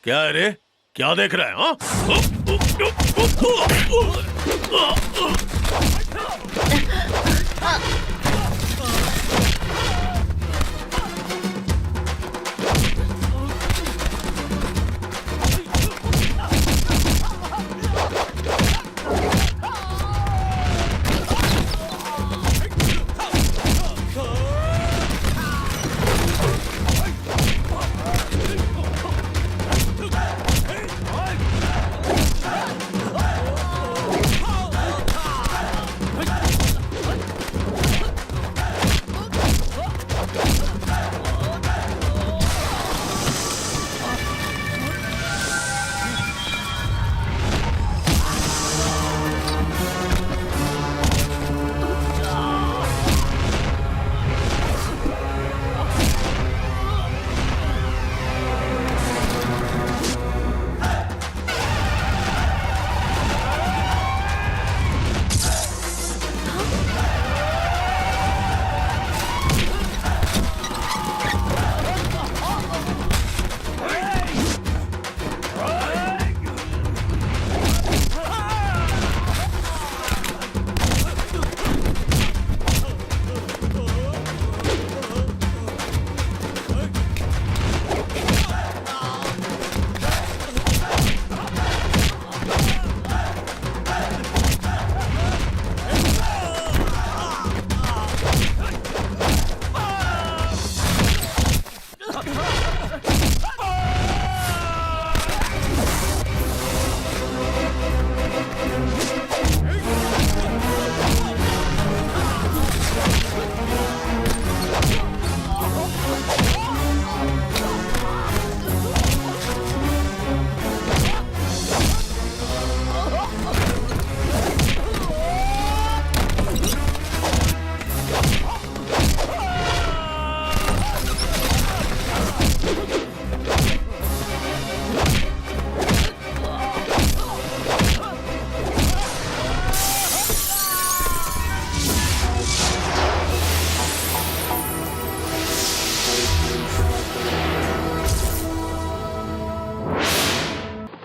क्या है रे? क्या देख रहा है? हाँ?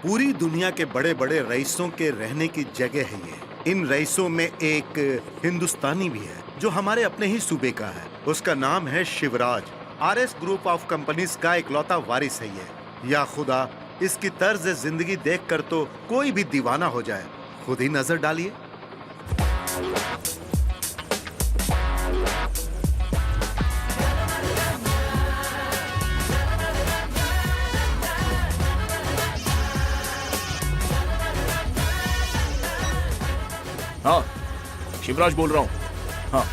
पूरी दुनिया के बड़े बड़े रईसों के रहने की जगह है ये। इन रईसों में एक हिंदुस्तानी भी है जो हमारे अपने ही सूबे का है। उसका नाम है Shivraj. RS group of companies का इकलौता वारिस है ये। या खुदा, इसकी तर्ज जिंदगी देखकर तो कोई भी दीवाना हो जाए। खुद ही नजर डालिए। हाँ, शिवराज बोल रहा हूँ। हाँ,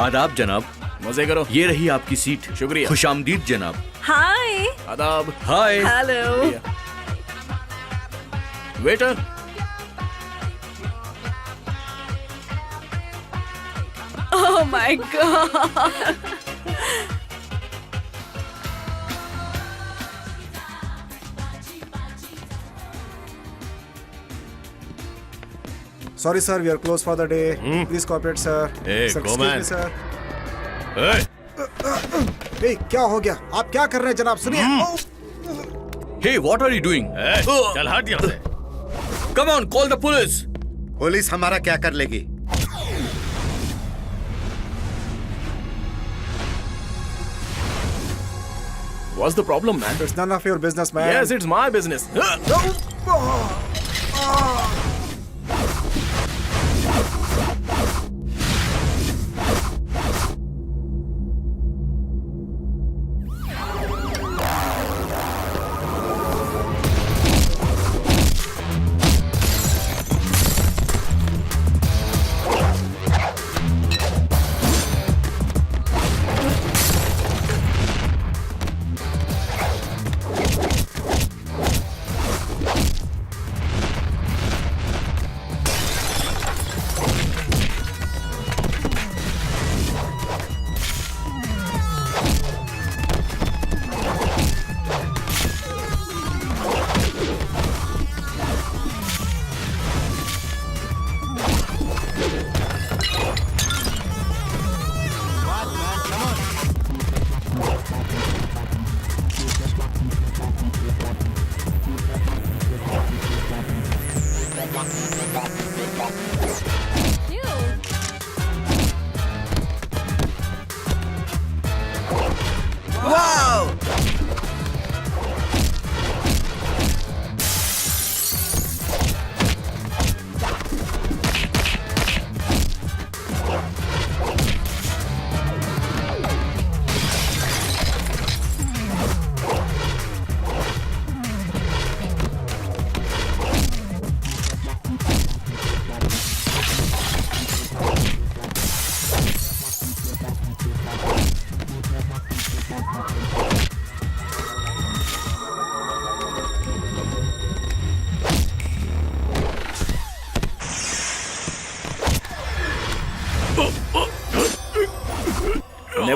आदाब जनाब। मजे करो। ये रही आपकी सीट। शुक्रिया। खुशामदीद जनाब। हाय। आदाब। Hi. Hello. Waiter. Oh my God. Sorry, sir, we are closed for the day. Please cooperate, sir. Hey, Sir, go excuse man. me, sir. A, Hey, क्या हो गया? आप क्या कर रहे हैं जनाब? सुनिए। हे, व्हाट आर यू डूइंग? ए, चल हट यहाँ से। Come on, call the police. Police हमारा क्या कर लेगी? What's the problem, man? It's none of your business, man. Yes, it's my business.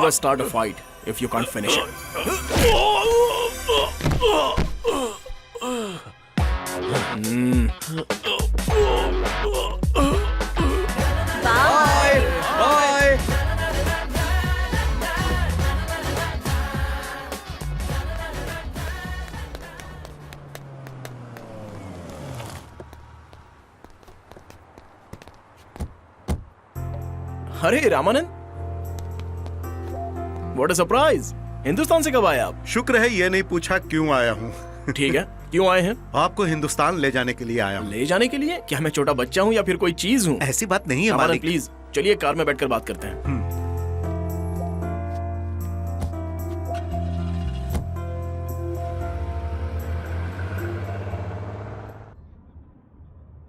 never start a fight if you can't finish it. Bye. अरे Ramanand, what a surprise! Hindustan से कब आए आप? शुक्र है ये नहीं पूछा क्यों आया हूँ। ठीक है, क्यों आए हैं? आपको हिंदुस्तान ले जाने के लिए आया हूँ। ले जाने के लिए? क्या मैं छोटा बच्चा हूँ या फिर कोई चीज हूँ? ऐसी बात नहीं है रामानंद मालिक। प्लीज चलिए कार में बैठकर बात करते हैं।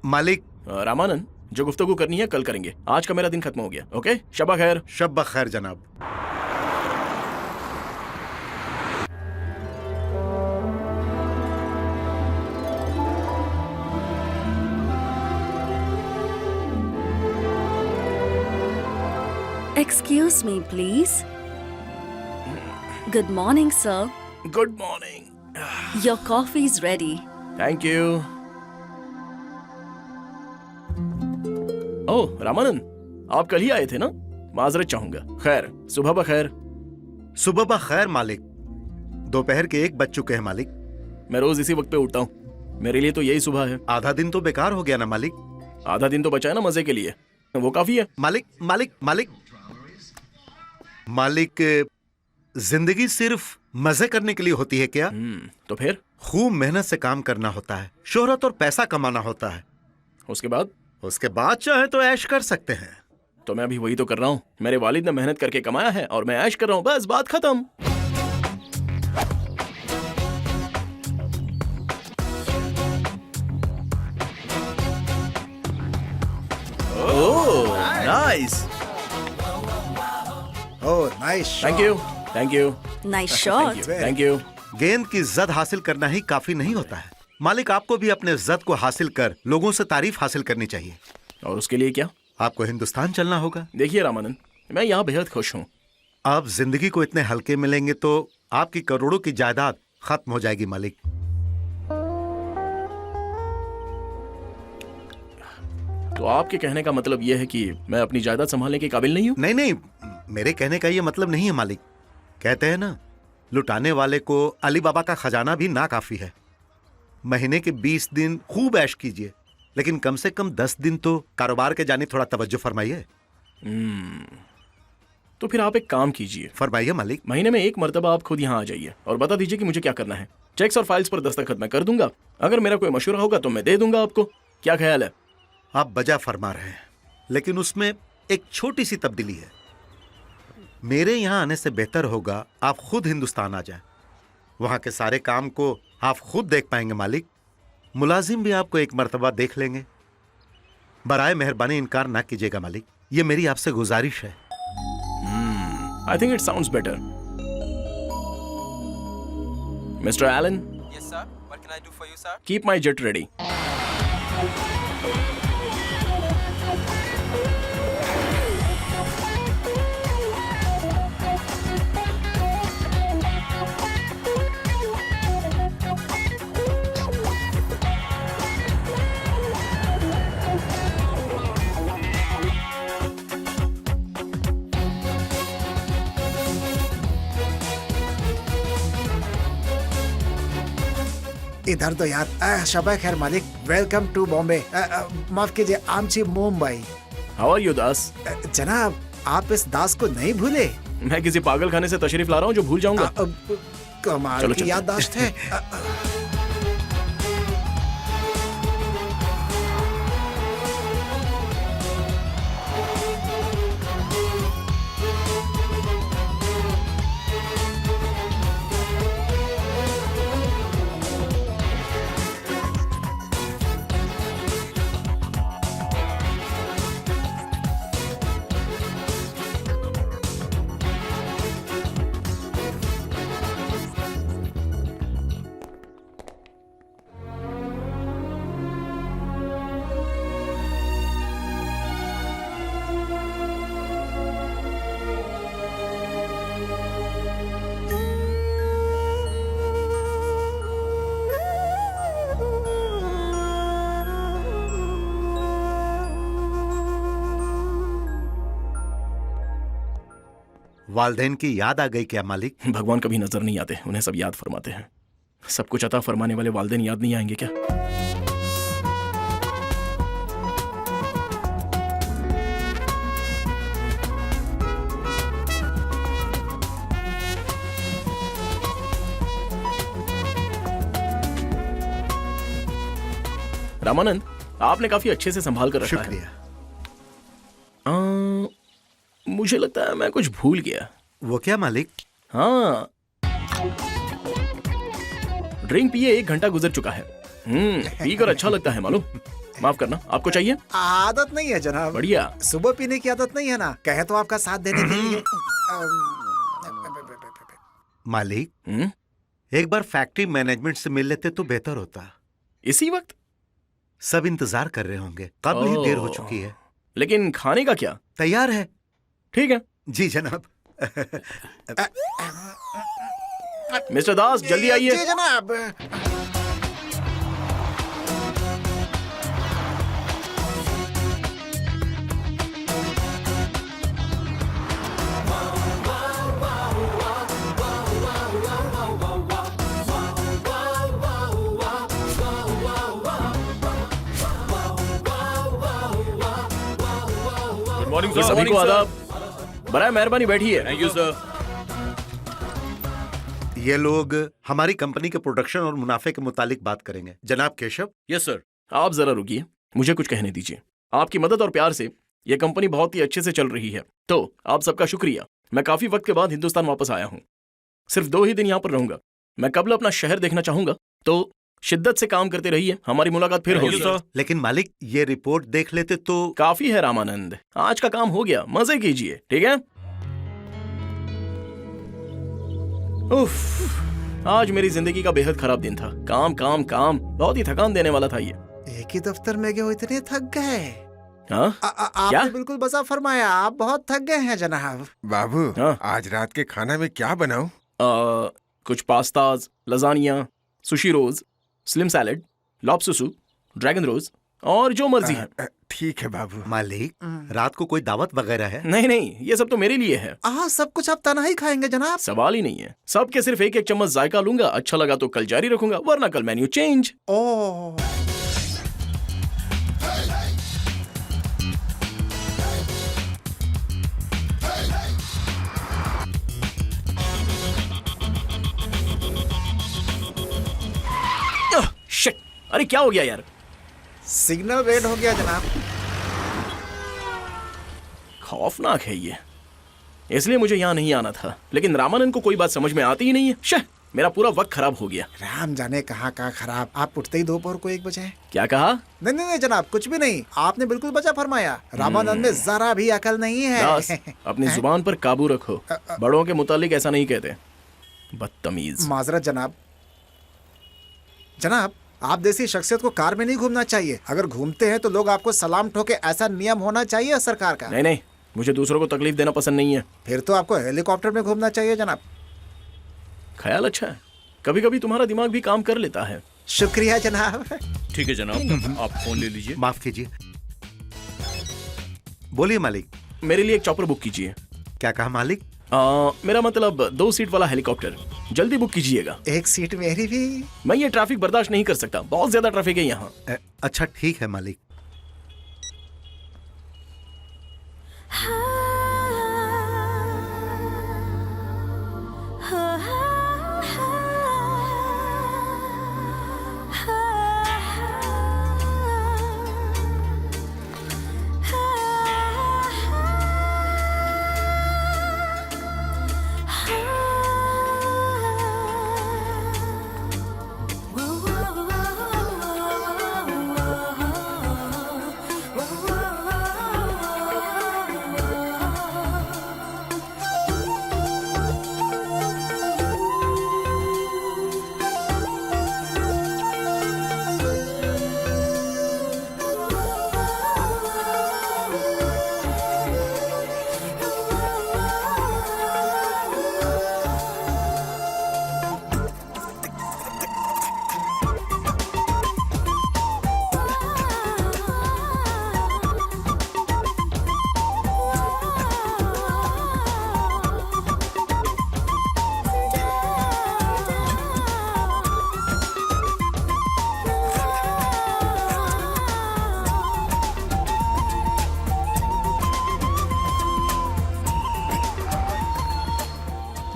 मालिक, रामानंद, जो गुफ्तगू करनी है कल करेंगे। आज का मेरा दिन खत्म हो गया। ओके, शबा खैर। शब खैर जनाब। Excuse me, please. Good morning, sir. Good morning. Your coffee is ready. Thank you. Oh Ramanand, आप कल ही आए थे ना? माजरत चाहूंगा। खैर, सुबह बखैर। सुबह बखैर मालिक। दोपहर के 1 बज चुके हैं मालिक। मैं रोज इसी वक्त पे उठता हूँ। मेरे लिए तो यही सुबह है। आधा दिन तो बेकार हो गया ना मालिक। आधा दिन तो बचा है ना मजे के लिए, वो काफी है। मालिक मालिक मालिक मालिक, जिंदगी सिर्फ मजे करने के लिए होती है क्या? तो फिर खूब मेहनत से काम करना होता है, शोहरत और पैसा कमाना होता है। उसके बाद? उसके बाद चाहे तो ऐश कर सकते हैं। तो मैं अभी वही तो कर रहा हूँ। मेरे वालिद ने मेहनत करके कमाया है और मैं ऐश कर रहा हूँ, बस बात खत्म। Oh nice, oh nice. Thank you, thank you, Nice shot. Thank you. गेंद की जद हासिल करना ही काफी नहीं होता है मालिक, आपको भी अपने जद को हासिल कर लोगों से तारीफ हासिल करनी चाहिए। और उसके लिए क्या? आपको हिंदुस्तान चलना होगा। देखिए रामानंद, मैं यहाँ बेहद खुश हूँ। आप जिंदगी को इतने हल्के में लेंगे तो आपकी करोड़ों की जायदाद खत्म हो जाएगी मालिक। तो आपके कहने का मतलब यह है कि मैं अपनी जायदाद संभालने के काबिल नहीं हूँ? नहीं नहीं, मेरे कहने का ये मतलब नहीं है मालिक। कहते हैं ना, लुटाने वाले को अली बाबा का खजाना भी ना काफी है। महीने के 20 दिन खूब ऐश कीजिए, लेकिन कम से कम 10 दिन तो कारोबार के जाने थोड़ा तवज्जो फरमाइए। तो फिर आप एक काम कीजिए, फरमाइए मालिक। महीने में 1 मरतबा आप खुद यहाँ आ जाइए और बता दीजिए कि मुझे क्या करना है। चेक्स और फाइल्स पर दस्तखत मैं कर दूंगा। अगर मेरा कोई मशवरा होगा तो मैं दे दूंगा आपको। क्या ख्याल है? आप बजा फरमा रहे हैं, लेकिन उसमें एक छोटी सी तब्दीली है। मेरे यहाँ आने से बेहतर होगा आप खुद हिंदुस्तान आ जाएं। वहां के सारे काम को आप खुद देख पाएंगे मालिक। मुलाजिम भी आपको 1 मरतबा देख लेंगे। बराए मेहरबानी इनकार ना कीजिएगा मालिक, ये मेरी आपसे गुजारिश है। I think it sounds better. Mister Allen, Yes, sir. What can I do for you, sir? Keep my jet ready. इधर तो यार। शबा खैर मालिक, वेलकम टू बॉम्बे। माफ कीजिए, आमची मुंबई। हाउ आर यू दास? जनाब, आप इस दास को नहीं भूले? मैं किसी पागल खाने से तशरीफ ला रहा हूँ जो भूल जाऊंगा। कमाल चलो, की चलते हैं। याददाश्त है। वालदेन की याद आ गई क्या मालिक? भगवान कभी नजर नहीं आते, उन्हें सब याद फरमाते हैं। सब कुछ अता फरमाने वाले वालदेन याद नहीं आएंगे क्या? रामानंद, आपने काफी अच्छे से संभाल कर रखा है। शुक्रिया। मुझे लगता है मैं कुछ भूल गया। वो क्या मालिक? हाँ, ड्रिंक पिए 1 घंटा गुजर चुका है। पीकर अच्छा लगता है मालूम। माफ करना, आपको चाहिए? आदत नहीं है जनाब। बढ़िया। सुबह पीने की आदत नहीं है ना, कहे तो आपका साथ देने के लिए। मालिक, हम्म? एक बार फैक्ट्री मैनेजमेंट से मिल लेते तो बेहतर होता। इसी वक्त? सब इंतजार कर रहे होंगे, कब ही देर हो चुकी है। लेकिन खाने का क्या? तैयार है। ठीक है। जी जनाब। मिस्टर दास, जल्दी आइए। जी जनाब। गुड मॉर्निंग ये सर। सभी को आदाब। बराए मेहरबानी बैठिए। Thank you sir. ये लोग हमारी कंपनी के प्रोडक्शन और मुनाफे के मुतालिक बात करेंगे। जनाब केशव। Yes sir. आप जरा रुकिए, मुझे कुछ कहने दीजिए। आपकी मदद और प्यार से ये कंपनी बहुत ही अच्छे से चल रही है, तो आप सबका शुक्रिया। मैं काफी वक्त के बाद हिंदुस्तान वापस आया हूँ। सिर्फ 2 ही दिन यहाँ पर रहूंगा। मैं कबल अपना शहर देखना चाहूंगा, तो शिद्दत से काम करते रहिए। हमारी मुलाकात फिर Thank होगी। you, sir. लेकिन मालिक, ये रिपोर्ट देख लेते तो। काफी है रामानंद, आज का काम हो गया, मजे कीजिए, ठीक है? उफ, आज मेरी जिंदगी का बेहद खराब दिन था। काम काम काम, बहुत ही थकान देने वाला था ये। एक ही दफ्तर में गए हो, इतने थक गए। हाँ? क्या? आपने बिल्कुल बसा फरमाया, आप बहुत थक गए हैं जनाब। बाबू, हाँ? आज रात के खाना में क्या बनाऊं? कुछ pastas, lasagna, sushi rolls, slim salad, lobster soup, dragon rolls और जो मर्जी है। ठीक है बाबू। मालिक, रात को कोई दावत वगैरह है? नहीं नहीं, ये सब तो मेरे लिए है। सब कुछ आप तनहा ही खाएंगे जनाब? सवाल ही नहीं है। सबके सिर्फ 1-1 चम्मच जायका लूंगा, अच्छा लगा तो कल जारी रखूंगा, वरना कल मेन्यू चेंज। ओह, शिट, अरे क्या हो गया यार? सिग्नल रेड हो गया जनाब। खौफनाक है ये, इसलिए मुझे यहाँ नहीं आना था। लेकिन रामानंद को कोई बात समझ में आती ही नहीं है। शह, मेरा पूरा वक्त खराब हो गया। राम जाने कहाँ का खराब। आप उठते ही दोपहर को 1 बजे। क्या कहा? नहीं नहीं नहीं जनाब, कुछ भी नहीं। आपने बिल्कुल बचा फरमाया। रामानंद में जरा भी अकल नहीं है। दास, अपनी जुबान पर काबू रखो। बड़ों के मुतालिक ऐसा नहीं कहते। बदतमीज। माजरत जनाब। जनाब, आप जैसी शख्सियत को कार में नहीं घूमना चाहिए। अगर घूमते हैं तो लोग आपको सलाम ठोके, ऐसा नियम होना चाहिए सरकार का। नहीं नहीं, मुझे दूसरों को तकलीफ देना पसंद नहीं है। फिर तो आपको हेलीकॉप्टर में घूमना चाहिए जनाब। ख्याल अच्छा है, कभी कभी तुम्हारा दिमाग भी काम कर लेता है। शुक्रिया जनाब। ठीक है जनाब, आप फोन ले लीजिए। माफ कीजिए। बोलिए मालिक। मेरे लिए एक चॉपर बुक कीजिए। क्या कहा मालिक? मेरा मतलब 2 सीट वाला हेलीकॉप्टर, जल्दी बुक कीजिएगा। 1 सीट मेरी भी। मैं ये ट्रैफिक बर्दाश्त नहीं कर सकता, बहुत ज्यादा ट्रैफिक है यहाँ। अच्छा ठीक है मालिक।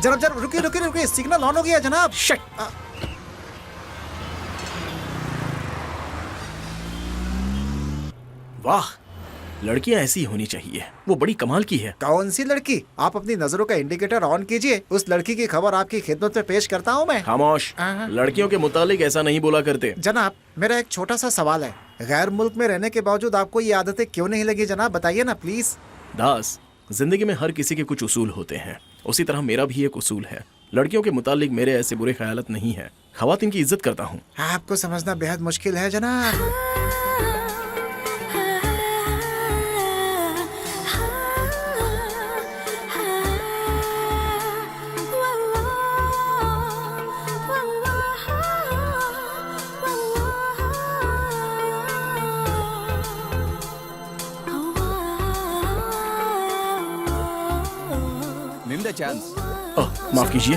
जनाब जनाब रुकिए रुकिए रुकिए, सिग्नल ऑन हो गया जनाब। शट। वाह, लड़कियां ऐसी होनी चाहिए, वो बड़ी कमाल की है। कौन सी लड़की? आप अपनी नजरों का इंडिकेटर ऑन कीजिए, उस लड़की की खबर आपकी खिदमत में पेश करता हूँ मैं। खामोश, लड़कियों के मुतालिक ऐसा नहीं बोला करते। जनाब मेरा एक छोटा सा सवाल है, गैर मुल्क में रहने के बावजूद आपको ये आदतें क्यों नहीं लगी जनाब, बताइए ना प्लीज। दास, जिंदगी में हर किसी के कुछ उसूल होते हैं, उसी तरह मेरा भी एक उसूल है। लड़कियों के मुतालिक मेरे ऐसे बुरे ख्यालात नहीं है। खवातीन की इज्जत करता हूँ। आपको समझना बेहद मुश्किल है जनाब। Name the chance. ओह, माफ कीजिए।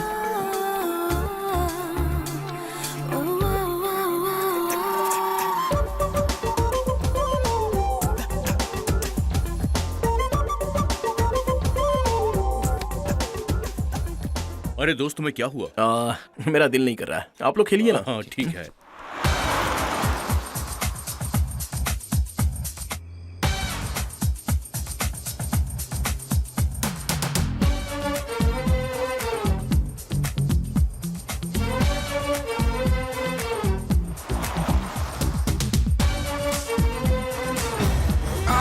अरे दोस्त, तुम्हें क्या हुआ? मेरा दिल नहीं कर रहा है, आप लोग खेलिए ना। हाँ ठीक है।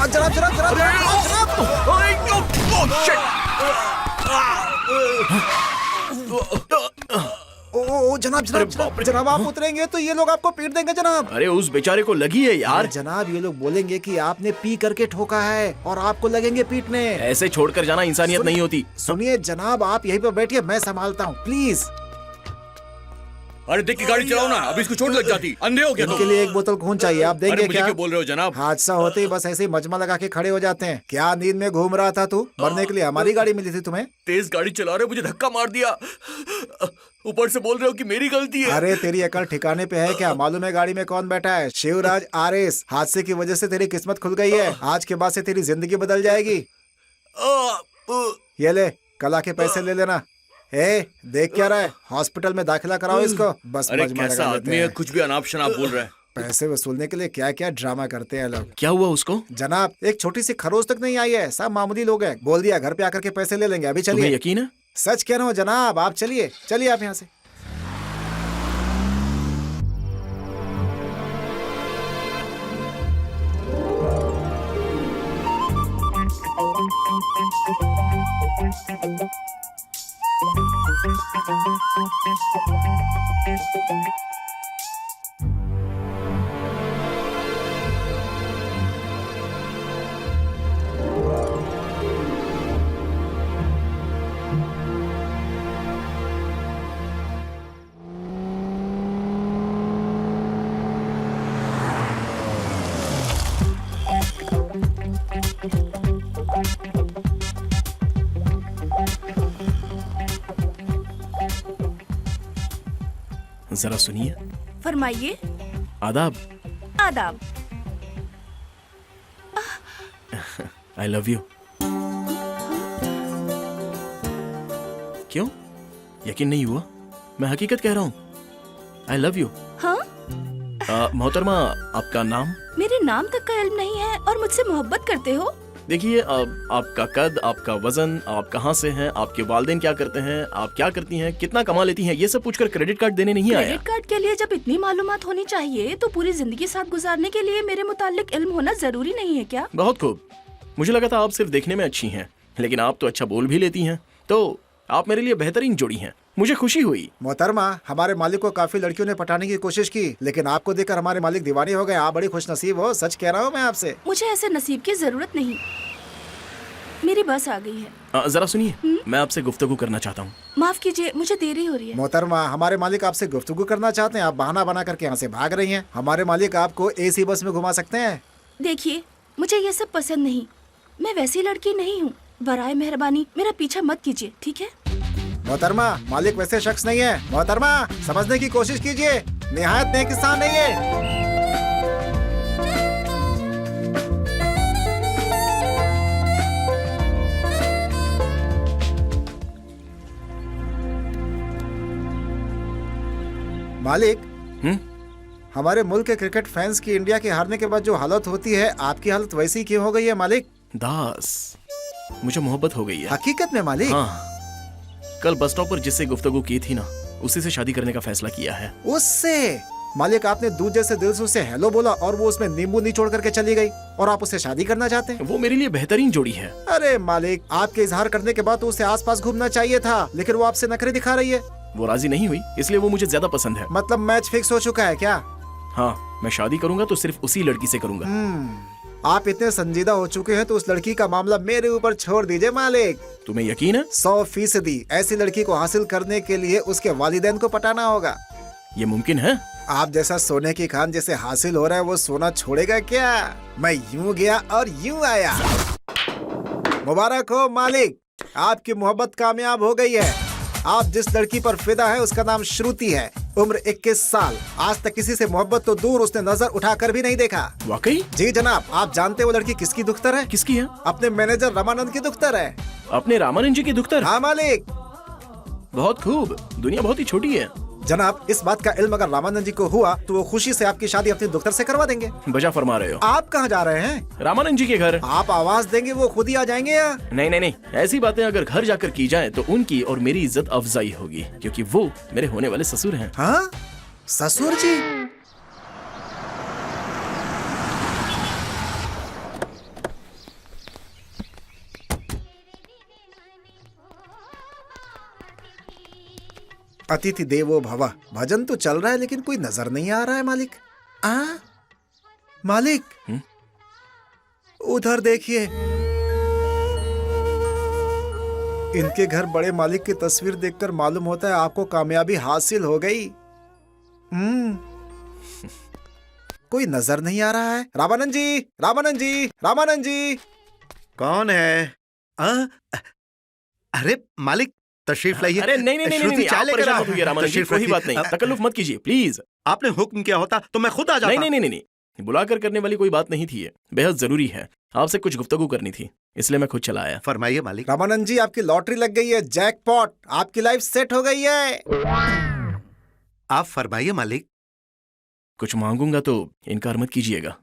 जनाब जनाब जनाब जनाब ओ जनाब जनाब जनाब आप उतरेंगे तो ये लोग आपको पीट देंगे जनाब। अरे उस बेचारे को लगी है यार। जनाब ये लोग बोलेंगे कि आपने पी करके ठोका है और आपको लगेंगे पीटने। ऐसे छोड़कर जाना इंसानियत नहीं होती। सुनिए जनाब, आप यहीं पर बैठिए, मैं संभालता हूँ प्लीज। अरे देख के गाड़ी चलाओ ना, अभी इसको चोट लग जाती। अंधे हो क्या इनके तुम? लिए एक बोतल खून चाहिए, आप अरे देंगे मुझे क्या? क्यों बोल रहे हो जनाब? हादसा होते ही बस ऐसे ही मजमा लगा के खड़े हो जाते हैं। क्या नींद में घूम रहा था तू? मरने के लिए हमारी गाड़ी मिली थी तुम्हें। तेज गाड़ी चला रहे हो, मुझे धक्का मार दिया। ऊपर से बोल रहे हो कि मेरी गलती है। अरे तेरी अकल ठिकाने पे है क्या? मालूम है गाड़ी में कौन बैठा है? शिवराज आरएस। हादसे की वजह से तेरी किस्मत खुल गई है, आज के बाद से तेरी जिंदगी बदल जाएगी। ये ले, कल आके पैसे ले लेना। ए, देख क्या रहा है? हॉस्पिटल में दाखिला कराओ इसको। बस अरे मजमा कैसा लगा आदमी लेते है, हैं। कुछ भी अनाप शनाप बोल रहा है। पैसे वसूलने के लिए क्या क्या ड्रामा करते हैं लोग। क्या हुआ उसको? जनाब एक छोटी सी खरोच तक नहीं आई है, सब मामूली लोग हैं। बोल दिया घर पे आकर के पैसे ले लेंगे। अभी तुम्हें चलिए। यकीन है? सच कह रहा हूँ जनाब, आप चलिए चलिए आप यहाँ से। जरा सुनिए। फरमाइए। आदाब। आदाब। आई लव यू। क्यों, यकीन नहीं हुआ? मैं हकीकत कह रहा हूँ। आई लव यू। हाँ, मोहतरमा, आपका नाम? मेरे नाम तक का इल्म नहीं है और मुझसे मोहब्बत करते हो? देखिए, आपका कद, आपका वजन, आप कहाँ से हैं, आपके वालिदैन क्या करते हैं, आप क्या करती हैं, कितना कमा लेती हैं, ये सब पूछकर क्रेडिट कार्ड देने नहीं आया। क्रेडिट कार्ड के लिए जब इतनी मालूमात होनी चाहिए तो पूरी जिंदगी साथ गुजारने के लिए मेरे मुतालिक इल्म होना जरूरी नहीं है क्या? बहुत खूब। मुझे लगा था आप सिर्फ देखने में अच्छी हैं, लेकिन आप तो अच्छा बोल भी लेती हैं, तो आप मेरे लिए बेहतरीन जोड़ी हैं। मुझे खुशी हुई। मोहतरमा, हमारे मालिक को काफी लड़कियों ने पटाने की कोशिश की, लेकिन आपको देखकर हमारे मालिक दीवाने हो गए। आप बड़ी खुशनसीब हो, सच कह रहा हूँ मैं आपसे। मुझे ऐसे नसीब की जरूरत नहीं, मेरी बस आ गई है। जरा सुनिए, मैं आपसे गुफ्तगू करना चाहता हूँ। माफ कीजिए, मुझे देरी हो रही है। मोहतरमा, हमारे मालिक आपसे गुफ्तगू करना चाहते हैं, आप बहाना बना करके यहाँ से भाग रही हैं। हमारे मालिक आपको एसी बस में घुमा सकते हैं। देखिए, मुझे ये सब पसंद नहीं, मैं वैसी लड़की नहीं हूँ। बराए मेहरबानी मेरा पीछा मत कीजिए, ठीक है? मोहतरमा, मालिक वैसे शख्स नहीं है। मोहतरमा, समझने की कोशिश कीजिए, निहायत नेक इंसान नहीं है। मालिक, हम्म? हमारे मुल्क के क्रिकेट फैंस की इंडिया के हारने के बाद जो हालत होती है, आपकी हालत वैसी ही क्यों हो गई है मालिक? दास, मुझे मोहब्बत हो गई है। हकीकत में मालिक? हाँ, कल बस स्टॉप पर जिससे गुफ्तगू की थी ना, उसी से शादी करने का फैसला किया है। उससे? मालिक, आपने दूध जैसे दिल से उसे हेलो बोला और वो उसमें नींबू निचोड़ करके चली गई और आप उससे शादी करना चाहते हैं? वो मेरे लिए बेहतरीन जोड़ी है। अरे मालिक, आपके इजहार करने के बाद तो उसे आसपास घूमना चाहिए था, लेकिन वो आपसे नखरे दिखा रही है। वो राजी नहीं हुई, इसलिए वो मुझे ज्यादा पसंद है। मतलब मैच फिक्स हो चुका है क्या? हाँ, मैं शादी करूंगा तो सिर्फ उसी लड़की से करूंगा। आप इतने संजीदा हो चुके हैं तो उस लड़की का मामला मेरे ऊपर छोड़ दीजिए मालिक। तुम्हें यकीन है? 100%। ऐसी लड़की को हासिल करने के लिए उसके वालिदैन को पटाना होगा। ये मुमकिन है? आप जैसा सोने की खान जैसे हासिल हो रहा है, वो सोना छोड़ेगा क्या? मैं यूं गया और यूं आया। मुबारक हो मालिक, आपकी मोहब्बत कामयाब हो गई है। आप जिस लड़की पर फिदा है उसका नाम श्रुति है, उम्र 21 साल। आज तक किसी से मोहब्बत तो दूर, उसने नजर उठाकर भी नहीं देखा। वाकई? जी जनाब। आप जानते वो लड़की किसकी दुख्तर है? किसकी है? अपने मैनेजर रामानंद की दुख्तर है। अपने रामानंद जी की दुख्तर? हाँ मालिक। बहुत खूब, दुनिया बहुत ही छोटी है। जनाब, इस बात का इल्म अगर रामानंद जी को हुआ तो वो खुशी से आपकी शादी अपनी दुख्तर से करवा देंगे। बजा फरमा रहे हो। आप कहाँ जा रहे हैं? रामानंद जी के घर। आप आवाज देंगे वो खुद ही आ जाएंगे या? नहीं नहीं नहीं, ऐसी बातें अगर घर जाकर की जाए तो उनकी और मेरी इज्जत अफजाई होगी, क्योंकि वो मेरे होने वाले ससुर हैं। हाँ, ससुर जी? अतिथि देवो भव। भजन तो चल रहा है लेकिन कोई नजर नहीं आ रहा है मालिक। मालिक, उधर देखिए, इनके घर बड़े मालिक की तस्वीर देखकर मालूम होता है आपको कामयाबी हासिल हो गई। कोई नजर नहीं आ रहा है। रामानंद जी, रामानंद जी, रामानंद जी। कौन है? अरे मालिक, तशरीफ लाइए। अरे नहीं नहीं नहीं, श्रुति नहीं, चाय आप लेकर परेशान आओ। मत होइए रामानंद जी, तशरीफ कोई रखिए। बात नहीं, तकल्लुफ मत कीजिए प्लीज। आपने हुक्म किया होता तो मैं खुद आ जाता। नहीं नहीं नहीं नहीं, बुलाकर करने वाली कोई बात नहीं थी, ये बेहद जरूरी है। आपसे कुछ गुफ्तगू करनी थी, इसलिए मैं खुद चला आया। फरमाइए मालिक। रामानंद जी, आपकी लॉटरी लग गई है, जैकपॉट। आपकी लाइफ सेट हो गई है। आप फरमाइए मालिक। कुछ मांगूंगा तो इनकार मत कीजिएगा।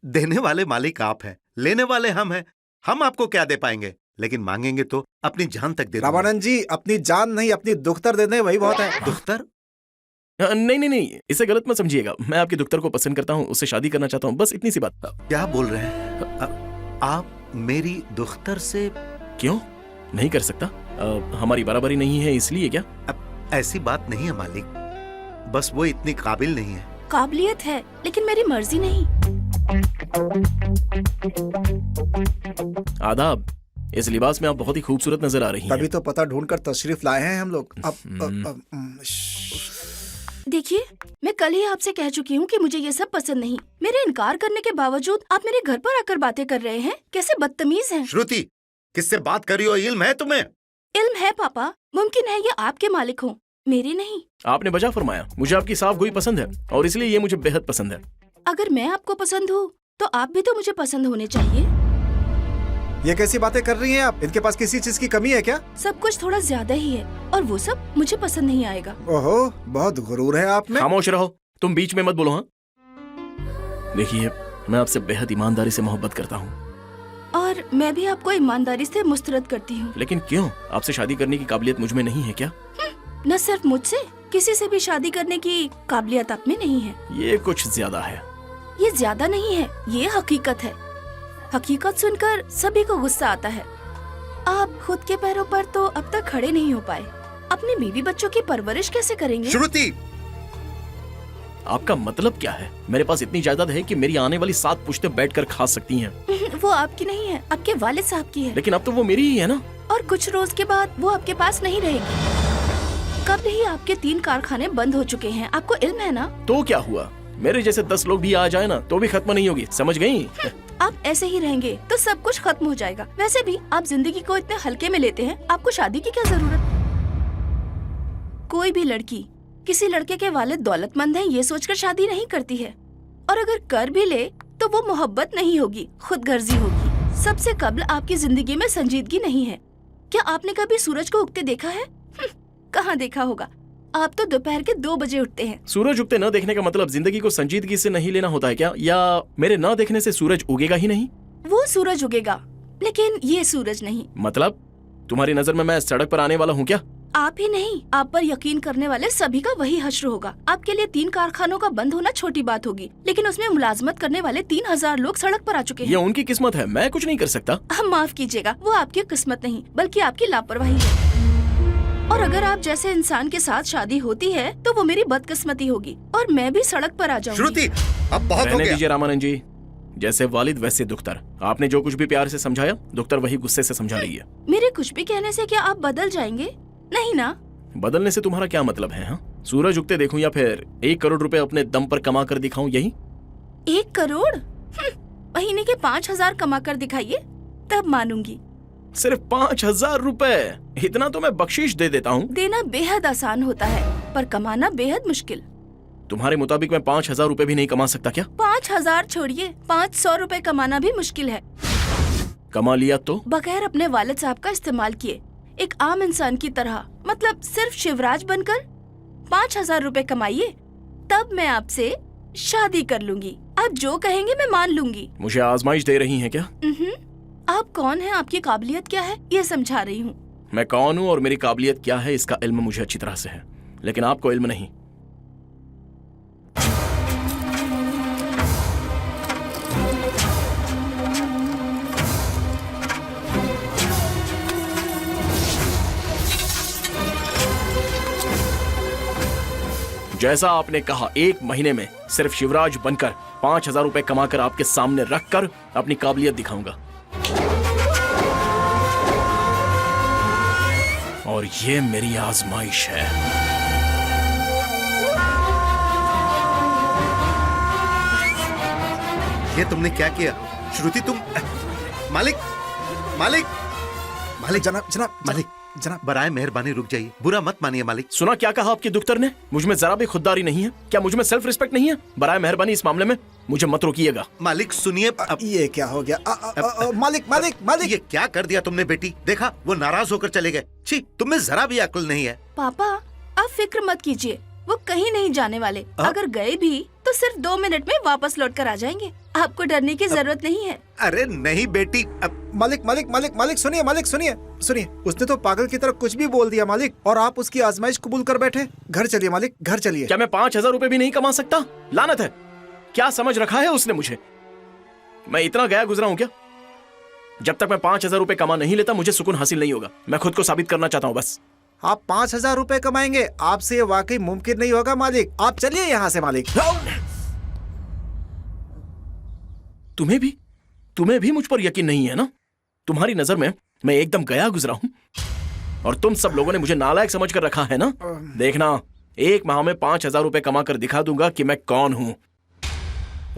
देने वाले मालिक आप हैं, लेने वाले हम हैं। हम आपको क्या दे पाएंगे, लेकिन मांगेंगे तो अपनी जान तक दे दूंगा। रामानंद जी, अपनी जान नहीं, अपनी दुख्तर दे दें, वही बहुत है। दुख्तर? नहीं नहीं नहीं, इसे गलत मत समझिएगा। मैं आपकी दुख्तर को पसंद करता हूँ, उससे शादी करना चाहता हूँ, बस इतनी सी बात। क्या बोल रहे हैं? आप मेरी दुख्तर से? क्यों नहीं कर सकता? हमारी बराबरी नहीं है इसलिए क्या? ऐसी बात नहीं है मालिक, बस वो इतनी काबिल नहीं है। काबिलियत है लेकिन मेरी मर्जी नहीं। आदाब, इस लिबास में आप बहुत ही खूबसूरत नजर आ रही हैं। तभी तो पता ढूंढकर तशरीफ लाए हैं हम लोग। देखिए, मैं कल ही आपसे कह चुकी हूँ कि मुझे ये सब पसंद नहीं। मेरे इनकार करने के बावजूद आप मेरे घर पर आकर बातें कर रहे हैं, कैसे बदतमीज हैं। श्रुति, किससे बात कर रही हो? इल्म है तुम्हें? इल्म है पापा, मुमकिन है ये आपके मालिक हो, मेरी नहीं। आपने बजा फरमाया। मुझे आपकी साफ गोई पसंद है और इसलिए ये मुझे बेहद पसंद है। अगर मैं आपको पसंद हूँ तो आप भी तो मुझे पसंद होने चाहिए। ये कैसी बातें कर रही हैं आप? इनके पास किसी चीज की कमी है क्या? सब कुछ थोड़ा ज्यादा ही है और वो सब मुझे पसंद नहीं आएगा। ओहो, बहुत गुरूर है आप में। खामोश रहो, तुम बीच में मत बोलो। हाँ, देखिए, मैं आपसे बेहद ईमानदारी से मोहब्बत करता हूँ। और मैं भी आपको ईमानदारी से मुस्तरद करती हूँ। लेकिन क्यों? आपसे शादी करने की काबिलियत मुझ में नहीं है क्या? न सिर्फ मुझसे, किसी से भी शादी करने की काबिलियत आप में नहीं है। ये कुछ ज्यादा है। ये ज्यादा नहीं है, ये हकीकत है। हकीकत सुनकर सभी को गुस्सा आता है। आप खुद के पैरों पर तो अब तक खड़े नहीं हो पाए, अपने बीवी बच्चों की परवरिश कैसे करेंगे? श्रुति, आपका मतलब क्या है? मेरे पास इतनी जायदाद है कि मेरी आने वाली 7 पुश्तें बैठकर खा सकती हैं। वो आपकी नहीं है, आपके वालिद साहब की है। लेकिन अब तो वो मेरी ही है ना। और कुछ रोज के बाद वो आपके पास नहीं रहेगी। कब ही आपके 3 कारखाने बंद हो चुके हैं, आपको इल्म है ना? तो क्या हुआ? मेरे जैसे 10 लोग भी आ जाए ना तो भी खत्म नहीं होगी, समझ गई? आप ऐसे ही रहेंगे तो सब कुछ खत्म हो जाएगा। वैसे भी आप जिंदगी को इतने हल्के में लेते हैं, आपको शादी की क्या जरूरत? कोई भी लड़की किसी लड़के के वालिद दौलतमंद हैं ये सोचकर शादी नहीं करती है, और अगर कर भी ले तो वो मोहब्बत नहीं होगी, खुदगर्जी होगी। सबसे कब्ल आपकी जिंदगी में संजीदगी नहीं है। क्या आपने कभी सूरज को उगते देखा है? कहाँ देखा होगा। आप तो दोपहर के 2 बजे उठते हैं। सूरज उगते न देखने का मतलब जिंदगी को संजीदगी से नहीं लेना होता है क्या? या मेरे न देखने से सूरज उगेगा ही नहीं? वो सूरज उगेगा, लेकिन ये सूरज नहीं। मतलब तुम्हारी नजर में मैं सड़क पर आने वाला हूँ क्या? आप ही नहीं, आप पर यकीन करने वाले सभी का वही हश्र होगा। आपके लिए 3 कारखानों का बंद होना छोटी बात होगी, लेकिन उसमें मुलाजमत करने वाले 3000 लोग सड़क पर आ चुके ये हैं। उनकी किस्मत है, मैं कुछ नहीं कर सकता। हम माफ कीजिएगा, वो आपकी किस्मत नहीं बल्कि आपकी लापरवाही है। और अगर आप जैसे इंसान के साथ शादी होती है तो वो मेरी बदकिस्मती होगी और मैं भी सड़क पर आ जाऊंगी। श्रुति, अब बहुत हो रहने गया। दीजिए रामानंद जी, जैसे वालिद वैसे दुख्तर। आपने जो कुछ भी प्यार से समझाया, दुख्तर वही गुस्से से समझा रही है। मेरे कुछ भी कहने से क्या आप बदल जाएंगे? नहीं ना। बदलने से तुम्हारा क्या मतलब है? हाँ, सूरज उगते देखूं या फिर 1 करोड़ रुपए अपने दम पर कमा कर दिखाऊं? यही 1 करोड़? महीने के 5000 कमा कर दिखाइए, तब मानूंगी। सिर्फ 5000 रुपए? इतना तो मैं बख्शीश दे देता हूँ। देना बेहद आसान होता है, पर कमाना बेहद मुश्किल। तुम्हारे मुताबिक मैं 5000 रुपए भी नहीं कमा सकता क्या? 5000 छोड़िए, 500 रुपए कमाना भी मुश्किल है। कमा लिया तो? बगैर अपने वालिद साहब का इस्तेमाल किए, एक आम इंसान की तरह, मतलब सिर्फ शिवराज बनकर 5000 रुपए कमाइए, तब मैं आपसे शादी कर लूंगी। आप जो कहेंगे मैं मान लूंगी। मुझे आजमाइश दे रही हैं क्या? आप कौन हैं, आपकी काबिलियत क्या है, ये समझा रही हूँ। मैं कौन हूँ और मेरी काबिलियत क्या है इसका इल्म मुझे अच्छी तरह से है, लेकिन आपको इल्म नहीं। जैसा आपने कहा, 1 महीने में सिर्फ शिवराज बनकर 5000 रुपए कमाकर आपके सामने रखकर अपनी काबिलियत दिखाऊंगा। और ये मेरी आजमाइश है। ये तुमने क्या किया श्रुति? तुम मालिक मालिक मालिक जनाब जनाब मालिक जनाब बराए मेहरबानी रुक जाइए, बुरा मत मानिए मालिक। सुना क्या कहा आपके दुख्तर ने? मुझ में जरा भी खुददारी नहीं है क्या? मुझ में सेल्फ रिस्पेक्ट नहीं है? बराए मेहरबानी इस मामले में मुझे मत रोकिएगा। मालिक सुनिए, अब ये क्या हो गया? मालिक मालिक मालिक ये क्या कर दिया तुमने बेटी? देखा, वो नाराज होकर चले गए। छी, तुम में जरा भी अक्ल नहीं है। पापा, आप फिक्र मत कीजिए, वो कहीं नहीं जाने वाले। अगर गए भी तो सिर्फ 2 मिनट में वापस लौट कर आ जाएंगे। आपको डरने की जरूरत नहीं है। अरे नहीं बेटी, अब मालिक मालिक मालिक मालिक सुनिए, मालिक सुनिए सुनिए, उसने तो पागल की तरह कुछ भी बोल दिया मालिक, और आप उसकी आजमाइश कबूल कर बैठे। घर चलिए मालिक, घर चलिए। क्या मैं 5000 रुपए भी नहीं कमा सकता? लानत है, क्या समझ रखा है उसने मुझे? मैं इतना गया गुजरा हूं क्या? जब तक मैं 5000 रुपए कमा नहीं लेता मुझे सुकून हासिल नहीं होगा। मैं खुद को साबित करना चाहता हूं बस। आप 5000 रुपए कमाएंगे, आपसे ये वाकई मुमकिन नहीं होगा मालिक। आप चलिए यहाँ से मालिक। तुम्हें भी मुझ पर यकीन नहीं है ना? तुम्हारी नजर में मैं एकदम गया गुजरा हूं और तुम सब लोगों ने मुझे नालायक समझ कर रखा है ना? देखना, 1 माह में 5000 रुपए कमा कर दिखा दूंगा कि मैं कौन हूं।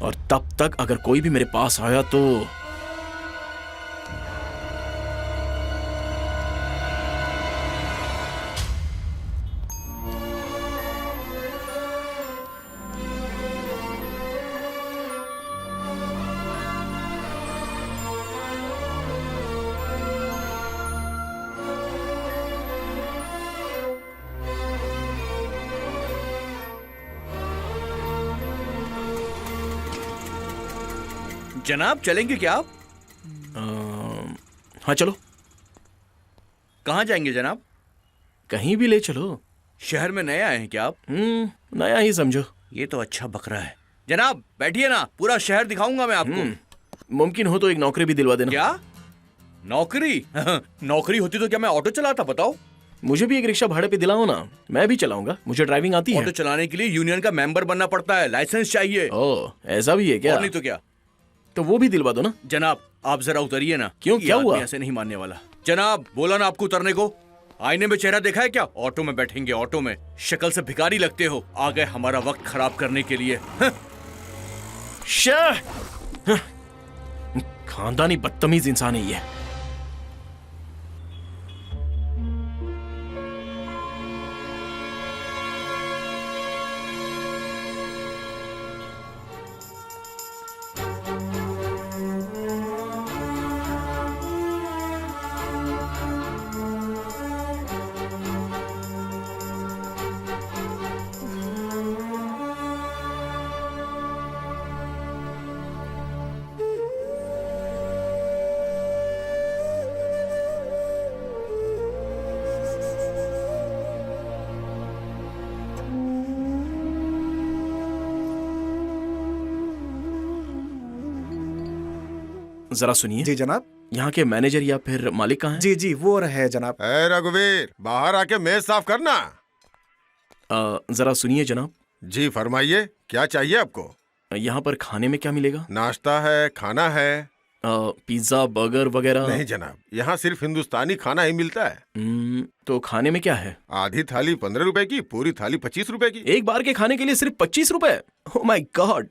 और तब तक अगर कोई भी मेरे पास आया तो जनाब चलेंगे क्या आप? हाँ चलो। कहाँ जाएंगे जनाब? कहीं भी ले चलो। शहर में नए आए हैं क्या आप? नया ही समझो। ये तो अच्छा बकरा है। जनाब बैठिए ना, पूरा शहर दिखाऊंगा मैं आपको। मुमकिन हो तो एक नौकरी भी दिलवा देना। क्या नौकरी? नौकरी होती तो क्या मैं ऑटो चलाता, बताओ? मुझे भी एक रिक्शा भाड़े पे दिलाओ ना, मैं भी चलाऊंगा, मुझे ड्राइविंग आती है। ऑटो चलाने के लिए यूनियन का मेंबर बनना पड़ता है, लाइसेंस चाहिए। ओह, ऐसा भी है क्या? और नहीं तो क्या। तो वो भी दिलवा दो ना। जनाब आप जरा उतरिए ना। क्यों, क्या हुआ? ऐसे नहीं मानने वाला। जनाब बोला ना आपको उतरने को। आईने में चेहरा देखा है क्या? ऑटो में बैठेंगे, ऑटो में। शक्ल से भिखारी लगते हो, आ गए हमारा वक्त खराब करने के लिए। खानदानी बदतमीज इंसान है ये। जरा सुनिए। जी जनाब। यहाँ के मैनेजर या फिर मालिक कहाँ हैं? जी जी वो रहे जनाब। ए रघुवीर, बाहर आके मेज साफ करना। जरा सुनिए जनाब, जी फरमाइए, क्या चाहिए आपको? यहाँ पर खाने में क्या मिलेगा? नाश्ता है, खाना है? पिज्जा, बर्गर वगैरह? नहीं जनाब, यहाँ सिर्फ हिंदुस्तानी खाना ही मिलता है। तो खाने में क्या है? आधी थाली 15 रुपए की, पूरी थाली 25 रुपए की। एक बार के खाने के लिए सिर्फ 25 रुपए? ओह माय गॉड।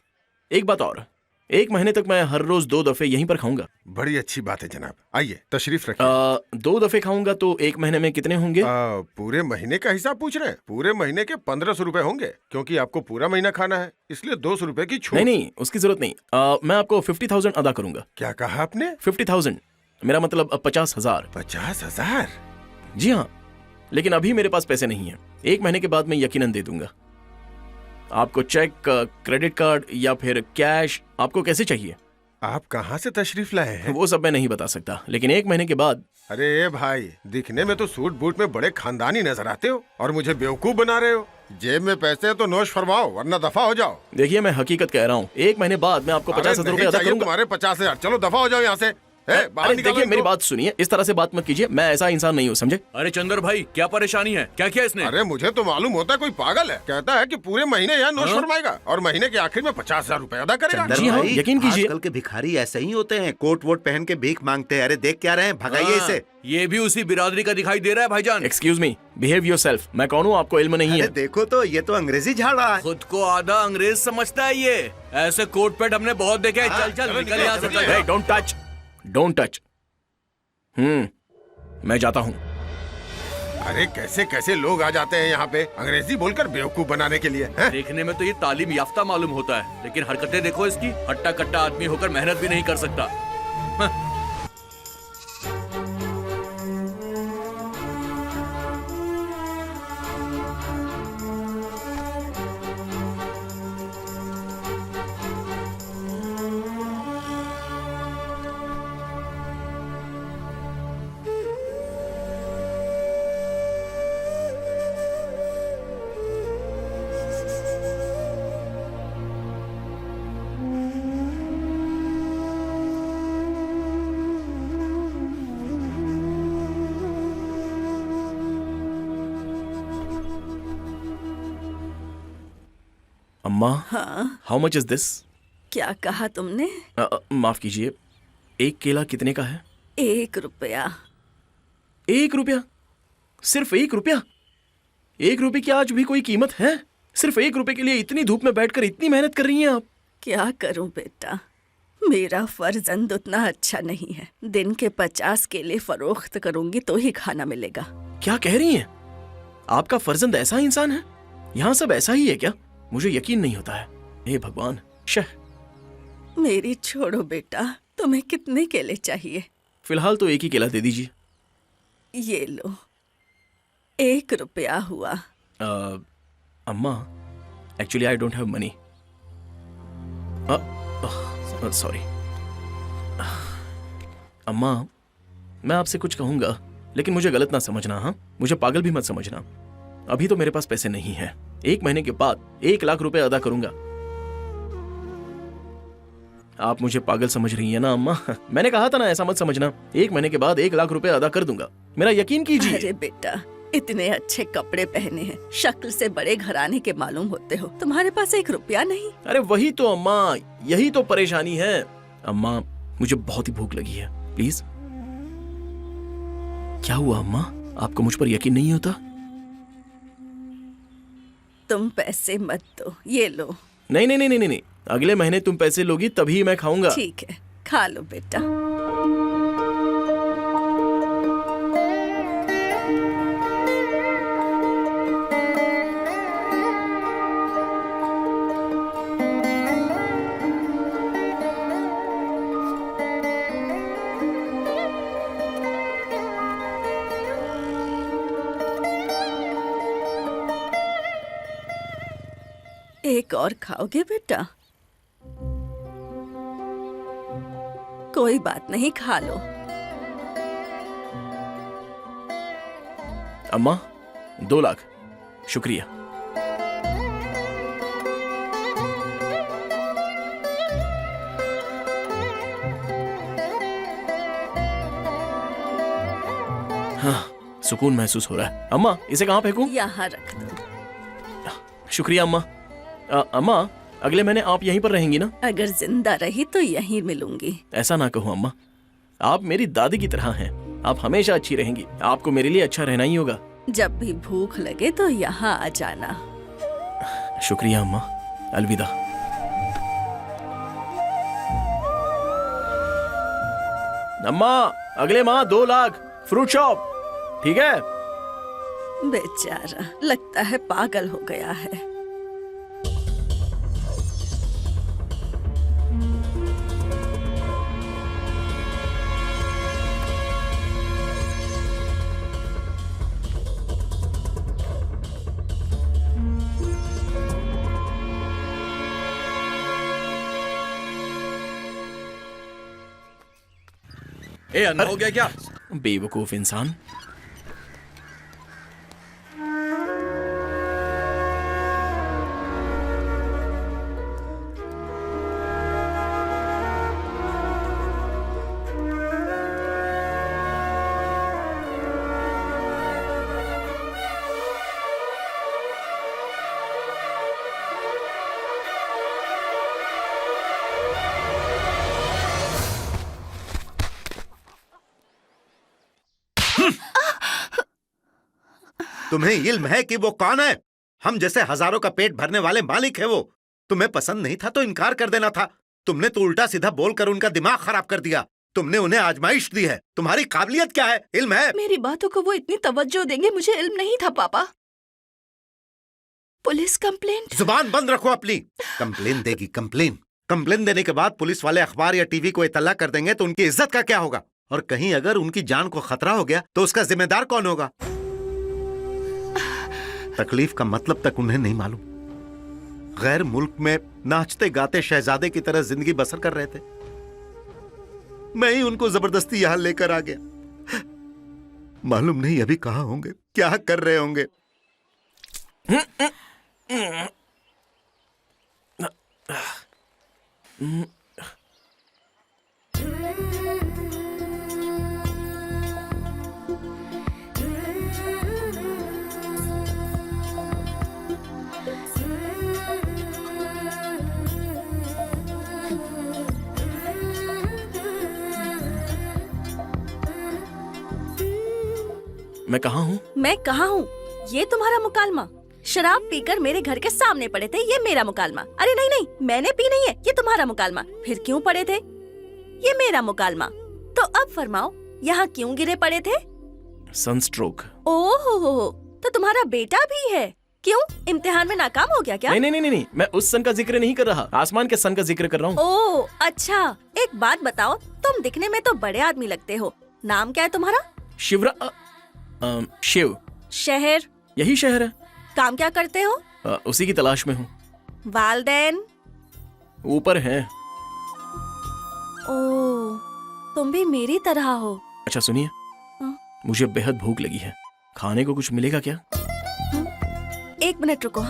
एक बात और, 1 महीने तक मैं हर रोज 2 दफे यहीं पर खाऊंगा। बड़ी अच्छी बात है जनाब, आइए तशरीफ रखिए। 2 दफे खाऊंगा तो 1 महीने में कितने होंगे? पूरे महीने का हिसाब पूछ रहे हैं? पूरे महीने के 1500 रुपए होंगे, क्योंकि आपको पूरा महीना खाना है, इसलिए 200 रुपए की छूट। नहीं नहीं, उसकी जरूरत नहीं। मैं आपको 50,000 अदा करूंगा। क्या कहा आपने? 50,000, मेरा मतलब 50,000। 50,000? जी हाँ, लेकिन अभी मेरे पास पैसे नहीं है। 1 महीने के बाद मैं यकीनन दे दूंगा। आपको चेक, क्रेडिट कार्ड या फिर कैश, आपको कैसे चाहिए? आप कहाँ से तशरीफ लाए हैं? वो सब मैं नहीं बता सकता, लेकिन 1 महीने के बाद। अरे भाई, दिखने में तो सूट बूट में बड़े खानदानी नजर आते हो और मुझे बेवकूफ बना रहे हो। जेब में पैसे तो नोश फरमाओ, वरना दफा हो जाओ। देखिए, मैं हकीकत कह रहा हूँ, 1 महीने बाद मैं आपको 50,000 रुपए अदा करूंगा। तुम्हारे 50,000, चलो दफा हो जाओ यहाँ से। अरे देखिए, मेरी बात सुनिए, इस तरह से बात मत कीजिए, मैं ऐसा इंसान नहीं हूँ, समझे? अरे चंदर भाई, क्या परेशानी है? क्या किया इसने? अरे मुझे तो मालूम होता है कोई पागल है, कहता है कि पूरे महीने यहाँ नोश फरमाएगा और महीने के आखिर में 50,000 रुपए अदा करेगा। जी हाँ, यकीन कीजिए। आजकल के भिखारी ऐसे ही होते हैं, कोट वोट पहन के भीख मांगते हैं। अरे देख क्या रहे हैं, भगाइए इसे। ये भी उसी बिरादरी का दिखाई दे रहा है भाईजान। Excuse me, behave yourself. मैं कौन हूँ, आपको इल्म नहीं अरे है? देखो तो, ये तो अंग्रेजी झाड़ रहा है। खुद को आधा अंग्रेज समझता है ये। ऐसे कोट पैंट हमने बहुत देखे हैं। चल चल निकल यहाँ से, चल। Don't touch, don't touch. मैं जाता हूँ। अरे कैसे कैसे लोग आ जाते हैं यहाँ पे अंग्रेजी बोलकर बेवकूफ बनाने के लिए, हैं? देखने में तो ये तालीम याफ्ता मालूम होता है, लेकिन हरकतें देखो इसकी। हट्टा कट्टा आदमी होकर मेहनत भी नहीं कर सकता। अम्मा, हाँ, हाउ मच इज दिस? क्या कहा तुमने? माफ कीजिए, 1 केला कितने का है? 1 रुपया। 1 रुपया? सिर्फ 1 रुपया? 1 रुपये की आज भी कोई कीमत है? सिर्फ 1 रुपये के लिए इतनी धूप में बैठकर इतनी मेहनत कर रही हैं आप? क्या करूं बेटा, मेरा फर्जंद उतना अच्छा नहीं है। दिन के 50 केले फरोख्त करूंगी तो ही खाना मिलेगा। क्या कह रही हैं? आपका फर्जंद ऐसा इंसान है? यहाँ सब ऐसा ही है क्या? मुझे यकीन नहीं होता है। हे भगवान। शह। मेरी छोड़ो बेटा, तुम्हें कितने केले चाहिए? फिलहाल तो 1 ही केला दे दीजिए। ये लो, 1 रुपया हुआ। अम्मा, actually I don't have money. Sorry अम्मा, मैं आपसे कुछ कहूंगा, लेकिन मुझे गलत ना समझना। हाँ, मुझे पागल भी मत समझना। अभी तो मेरे पास पैसे नहीं है। 1 महीने के बाद 1 लाख रुपए अदा करूंगा। आप मुझे पागल समझ रही हैं ना अम्मा? मैंने कहा था ना, ऐसा मत समझना। 1 महीने के बाद 1 लाख रुपए अदा कर दूंगा, मेरा यकीन कीजिए। अरे बेटा, इतने अच्छे कपड़े पहने हैं, शक्ल से बड़े घराने के मालूम होते हो, तुम्हारे पास 1 रुपया नहीं? अरे वही तो अम्मा, यही तो परेशानी है। अम्मा, मुझे बहुत ही भूख लगी है, प्लीज। क्या हुआ अम्मा, आपको मुझ पर यकीन नहीं होता? तुम पैसे मत दो, ये लो। नहीं नहीं नहीं नहीं नहीं, अगले महीने तुम पैसे लोगी तभी मैं खाऊंगा। ठीक है, खा लो बेटा। एक और खाओगे बेटा? कोई बात नहीं, खा लो। अम्मा, 2 लाख, शुक्रिया। सुकून महसूस हो रहा है। अम्मा, इसे कहाँ फेंकूं? यहाँ रख दो। शुक्रिया अम्मा। अम्मा, अगले महीने आप यहीं पर रहेंगी ना? अगर जिंदा रही तो यहीं मिलूंगी। ऐसा ना कहो अम्मा, आप मेरी दादी की तरह हैं। आप हमेशा अच्छी रहेंगी। आपको मेरे लिए अच्छा रहना ही होगा। जब भी भूख लगे तो यहाँ आ जाना। शुक्रिया अम्मा, अलविदा। अम्मा, अगले माह 2 लाख, फ्रूट शॉप, ठीक है? बेचारा, लगता है पागल हो गया है। ए, अंधा हो गया क्या? बेवकूफ इंसान। तुम्हें इल्म है कि वो कौन है? हम जैसे हजारों का पेट भरने वाले मालिक है वो। तुम्हें पसंद नहीं था तो इनकार कर देना था। तुमने तो उल्टा सीधा बोलकर उनका दिमाग खराब कर दिया। तुमने उन्हें आजमाइश दी है। तुम्हारी काबिलियत क्या है? इल्म है? मेरी बातों को वो इतनी तवज्जो देंगे, मुझे इल्म नहीं था पापा। Police complaint? जुबान बंद रखो अपनी। कंप्लेन देगी कंप्लेन। कंप्लेन देने के बाद पुलिस वाले अखबार या टीवी को इत्तला कर देंगे तो उनकी इज्जत का क्या होगा? और कहीं अगर उनकी जान को खतरा हो गया तो उसका जिम्मेदार कौन होगा? तकलीफ का मतलब तक उन्हें नहीं मालूम। गैर मुल्क में नाचते गाते शहजादे की तरह जिंदगी बसर कर रहे थे। मैं ही उनको जबरदस्ती यहां लेकर आ गया। मालूम नहीं अभी कहां होंगे, क्या कर रहे होंगे। मैं कहाँ हूँ? मैं कहाँ हूँ? ये तुम्हारा मुकालमा? शराब पीकर मेरे घर के सामने पड़े थे, ये मेरा मुकालमा। अरे नहीं नहीं, मैंने पी नहीं है, ये तुम्हारा मुकालमा। फिर क्यों पड़े थे? ये मेरा मुकालमा। तो अब फरमाओ, यहाँ क्यों गिरे पड़े थे? सनस्ट्रोक। ओहो, तो तुम्हारा बेटा भी है? क्यों, इम्तिहान में नाकाम हो गया क्या? नहीं नहीं नहीं नहीं, मैं उस सन का जिक्र नहीं कर रहा, आसमान के सन का जिक्र कर रहा हूँ। ओह अच्छा, एक बात बताओ, तुम दिखने में तो बड़े आदमी लगते हो। नाम क्या है तुम्हारा? शिव। शहर? यही शहर है। काम क्या करते हो? उसी की तलाश में हूँ। वालदैन? ऊपर हैं। ओह, तुम भी मेरी तरह हो। अच्छा सुनिए, मुझे बेहद भूख लगी है, खाने को कुछ मिलेगा क्या? 1 मिनट रुको।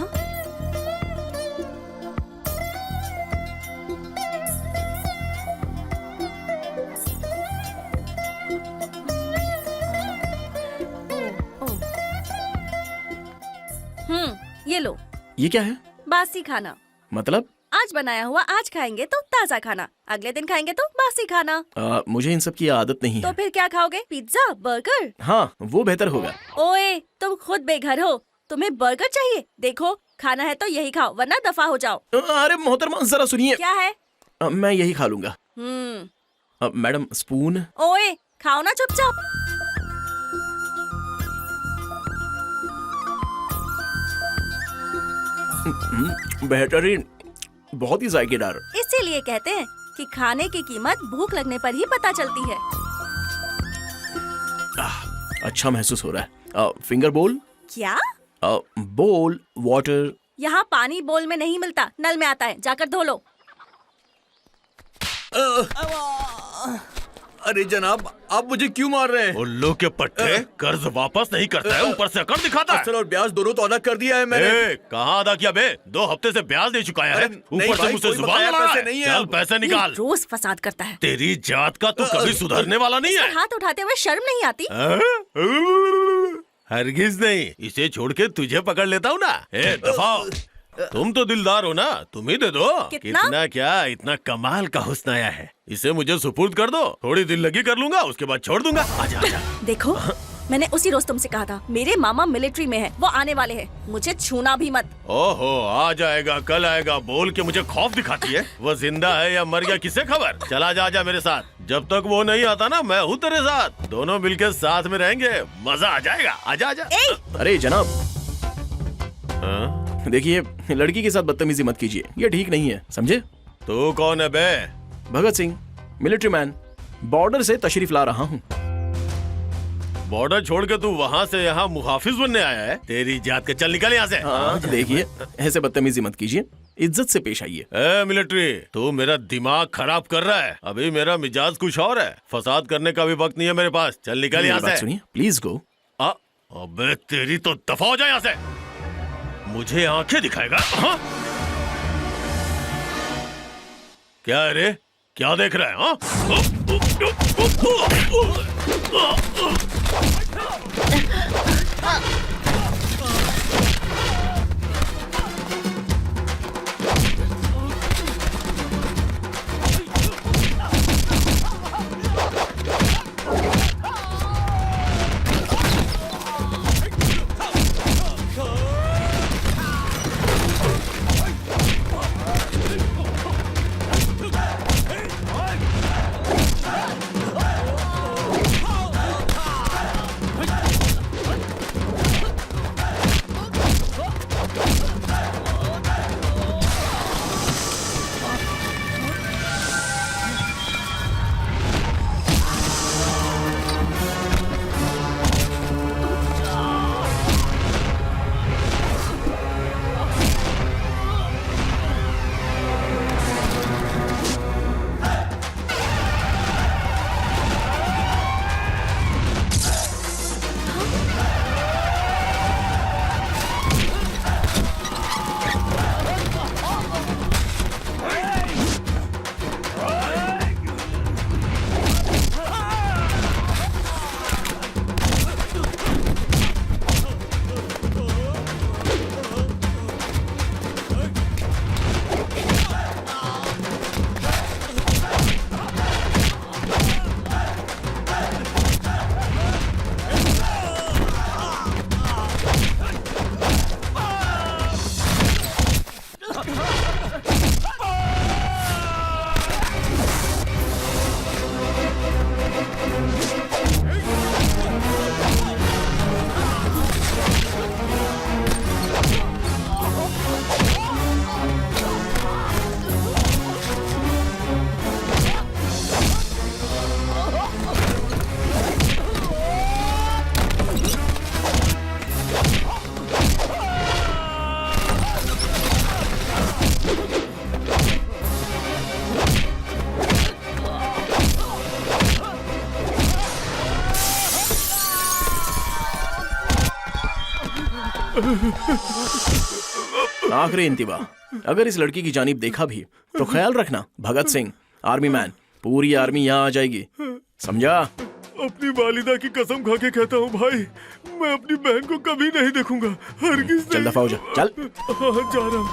हाँ, ये लो। ये क्या है? बासी खाना। मतलब? आज बनाया हुआ आज खाएंगे तो ताज़ा खाना, अगले दिन खाएंगे तो बासी खाना। मुझे इन सब की आदत नहीं तो है। फिर क्या खाओगे? Pizza, burger? हाँ, वो बेहतर होगा। ओए, तुम खुद बेघर हो, तुम्हें बर्गर चाहिए? देखो, खाना है तो यही खाओ, वरना दफा हो जाओ। अरे मोहतरमा जरा सुनिए। क्या है? मैं यही खा लूंगा। Madam spoon? ओए, खाओ ना चुपचाप। बेहतरीन, बहुत ही जायकेदार। इसीलिए कहते हैं कि खाने की कीमत भूख लगने पर ही पता चलती है। अच्छा महसूस हो रहा है। फिंगर बोल? क्या? बोल वाटर। यहाँ पानी बोल में नहीं मिलता, नल में आता है, जाकर धो लो। अरे जनाब, आप मुझे क्यों मार रहे हैं? उल्लू के पट्टे, कर्ज वापस नहीं करता है, ऊपर से अकड़ दिखाता है। असल और ब्याज दोनों तो अदा कर दिया है मैंने। कहाँ अदा किया बे? 2 हफ्ते से ब्याज नहीं चुकाया है, नहीं ऊपर से भाई, मुझसे कोई जुबान बकाया लड़ा रहा पैसे है। नहीं है चल अब। पैसे ये निकाल। रोज फसाद करता है। तेरी जात का तू कभी सुधरने वाला नहीं है। हाथ उठाते हुए शर्म नहीं आती? हरगिज नहीं, इसे छोड़ के तुझे पकड़ लेता हूँ ना। ए दफा, तुम तो दिलदार हो ना, तुम ही दे दो। कितना? क्या, इतना कमाल का हुस्न आया है, इसे मुझे सुपुर्द कर दो, थोड़ी दिल लगी कर लूंगा, उसके बाद छोड़ दूंगा। आजा आजा। देखो, मैंने उसी रोज तुमसे कहा था, मेरे मामा मिलिट्री में है, वो आने वाले हैं, मुझे छूना भी मत। ओहो, आ जाएगा, कल आएगा बोल के मुझे खौफ दिखाती है। वो जिंदा है या मर गया किसे खबर। चला जा आजा मेरे साथ, जब तक वो नहीं आता ना मैं हूँ तेरे साथ, दोनों मिलके साथ में रहेंगे, मजा आ जाएगा। आजा आजा। अरे जनाब, हाँ? देखिए लड़की के साथ बदतमीजी मत कीजिए, ये ठीक नहीं है, समझे? तू कौन है बे? Bhagat Singh, military man, border से तशरीफ ला रहा हूँ। बॉर्डर छोड़ के तू वहाँ से यहाँ मुहाफिज बनने आया है? तेरी जात के, चल निकल यहाँ से। हाँ, देखिए ऐसे बदतमीजी मत कीजिए, इज्जत से पेश आइए। ए मिलिट्री, तू मेरा दिमाग खराब कर रहा है, अभी मेरा मिजाज कुछ और है, फसाद करने का भी वक्त नहीं है मेरे पास, चल निकल यहाँ से। सुनिए प्लीज गो। अबे तेरी तो दफा हो जाए यहाँ से, मुझे आंखें दिखाएगा। हाँ? क्या है रे, क्या देख रहा है? हाँ? आखिरी इंतबा, अगर इस लड़की की जानिब देखा भी तो ख्याल रखना, भगत सिंह, आर्मी मैन, पूरी आर्मी यहाँ आ जाएगी, समझा? अपनी वालिदा की कसम खा के कहता हूँ भाई, मैं अपनी बहन को कभी नहीं देखूंगा, हरगिज चल दफा हो जा, चल। हाँ, जा रहा हूँ।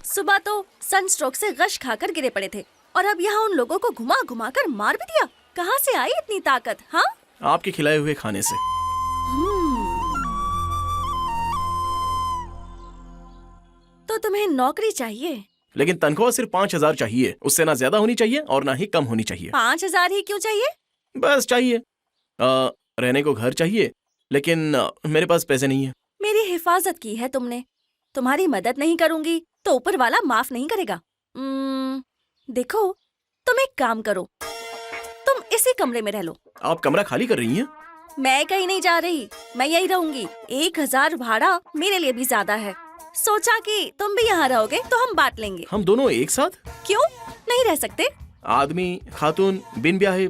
सुबह तो सनस्ट्रोक से गश खाकर गिरे पड़े थे और अब यहाँ उन लोगों को घुमा घुमा कर मार भी दिया। कहाँ से आई इतनी ताकत? हाँ, आपके खिलाए हुए खाने से। तो तुम्हें नौकरी चाहिए? लेकिन तनख्वाह सिर्फ 5,000 चाहिए, उससे ना ज्यादा होनी चाहिए और ना ही कम होनी चाहिए। 5,000 ही क्यों चाहिए? बस चाहिए। रहने को घर चाहिए, लेकिन मेरे पास पैसे नहीं है। मेरी हिफाजत की है तुमने, तुम्हारी मदद नहीं करूंगी तो ऊपर वाला माफ नहीं करेगा। देखो, तुम एक काम करो, तुम इसी कमरे में रह लो। आप कमरा खाली कर रही हैं? मैं कहीं नहीं जा रही, मैं यही रहूंगी। 1,000 भाड़ा मेरे लिए भी ज्यादा है। सोचा कि तुम भी यहाँ रहोगे तो हम बांट लेंगे। हम दोनों एक साथ? क्यों नहीं रह सकते? आदमी खातून बिन ब्याहे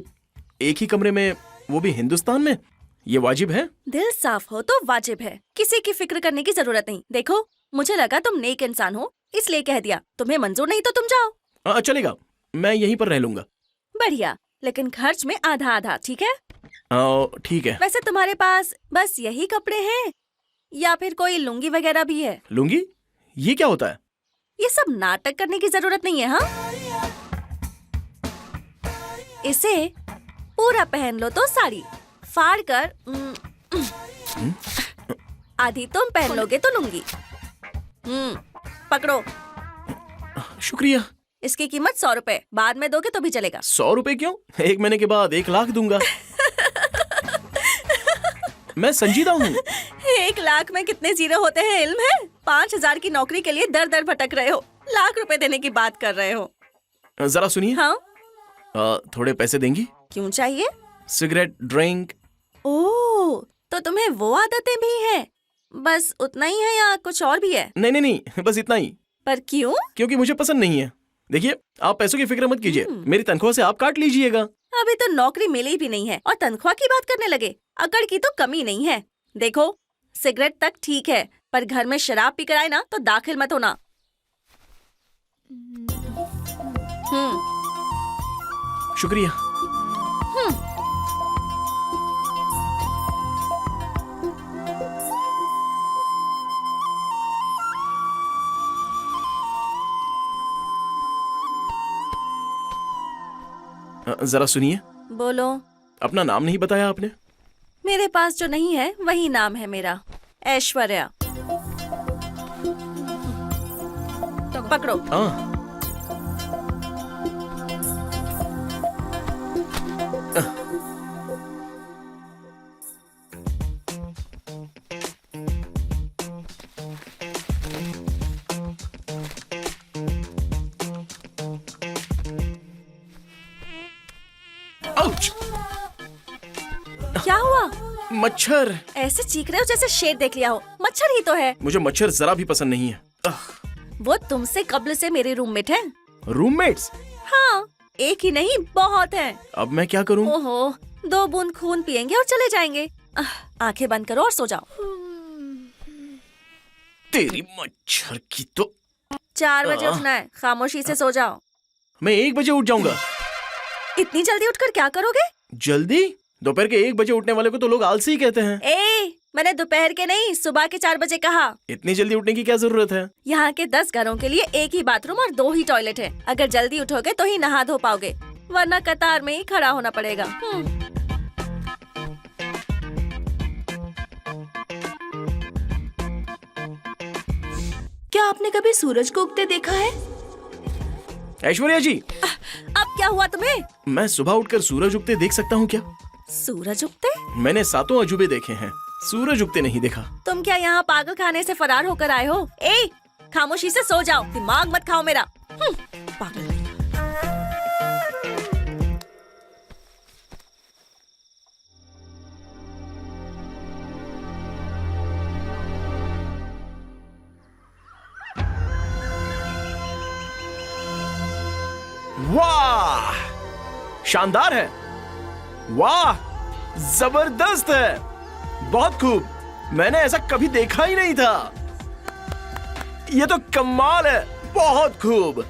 एक ही कमरे में, वो भी हिंदुस्तान में, ये वाजिब है? दिल साफ हो तो वाजिब है, किसी की फिक्र करने की जरूरत नहीं। देखो मुझे लगा तुम नेक इंसान हो इसलिए कह दिया, तुम्हें मंजूर नहीं तो तुम जाओ। चलेगा, मैं यहीं पर रह लूंगा। बढ़िया, लेकिन खर्च में आधा आधा, ठीक है? ठीक है। वैसे तुम्हारे पास बस यही कपड़े हैं या फिर कोई लुंगी वगैरह भी है? लुंगी? ये क्या होता है? ये सब नाटक करने की जरूरत नहीं है। हाँ, इसे पूरा पहन लो तो साड़ी, फाड़ कर आधी तुम पहन लोगे तो लुंगी। पकड़ो। शुक्रिया। इसकी कीमत 100 रुपए, बाद में दोगे तो भी चलेगा। 100 रुपए क्यों? 1 महीने के बाद 1 लाख दूंगा। मैं संजीदा हूँ। 1 लाख में कितने जीरो होते हैं इल्म है? 5,000 की नौकरी के लिए दर दर भटक रहे हो, लाख रुपए देने की बात कर रहे हो। जरा सुनिए। हाँ, थोड़े पैसे देंगी? क्यों चाहिए? Cigarette, drink. ओह, तो तुम्हें वो आदतें भी हैं? बस उतना ही है या कुछ और भी है? नहीं नहीं नहीं, बस इतना ही। पर क्यों? क्योंकि मुझे पसंद नहीं है। देखिए, आप पैसों की फिक्र मत कीजिए, मेरी तनख्वाह से आप काट लीजिएगा। अभी तो नौकरी मिली भी नहीं है और तनख्वाह की बात करने लगे। अकड़ की तो कमी नहीं है। देखो, सिगरेट तक ठीक है, पर घर में शराब पीकर आए ना तो दाखिल मत होना। शुक्रिया। जरा सुनिए। बोलो। अपना नाम नहीं बताया आपने? मेरे पास जो नहीं है वही नाम है मेरा, ऐश्वर्या। पकड़ो। क्या हुआ? मच्छर। ऐसे चीख रहे हो जैसे शेर देख लिया हो। मच्छर ही तो है। मुझे मच्छर जरा भी पसंद नहीं है। वो तुमसे कब्ल से मेरे रूममेट हैं। रूममेट्स? हाँ, एक ही नहीं बहुत हैं। अब मैं क्या करूं? ओहो, 2 बूंद खून पियेंगे और चले जाएंगे। आंखें बंद करो और सो जाओ। तेरी मच्छर की तो। 4 बजे उठना है, खामोशी से सो जाओ। मैं 1 बजे उठ जाऊंगा। इतनी जल्दी उठकर क्या करोगे? जल्दी? दोपहर के 1 बजे उठने वाले को तो लोग आलसी ही कहते हैं। मैंने दोपहर के नहीं, सुबह के 4 बजे कहा। इतनी जल्दी उठने की क्या जरूरत है? यहाँ के 10 घरों के लिए एक ही बाथरूम और 2 ही टॉयलेट है। अगर जल्दी उठोगे तो ही नहा धो पाओगे, वरना कतार में ही खड़ा होना पड़ेगा। क्या आपने कभी सूरज को उगते देखा है? ऐश्वर्या जी, अब क्या हुआ तुम्हें? मैं सुबह उठकर सूरज उगते देख सकता हूँ क्या? सूरज उगते? मैंने 7 अजूबे देखे हैं, सूरज उगते नहीं देखा। तुम क्या यहाँ पागल खाने से फरार होकर आए हो? खामोशी से सो जाओ, दिमाग मत खाओ मेरा। पागल। वाह, शानदार है। वाह, जबरदस्त है, बहुत खूब। मैंने ऐसा कभी देखा ही नहीं था। ये तो कमाल है, बहुत खूब।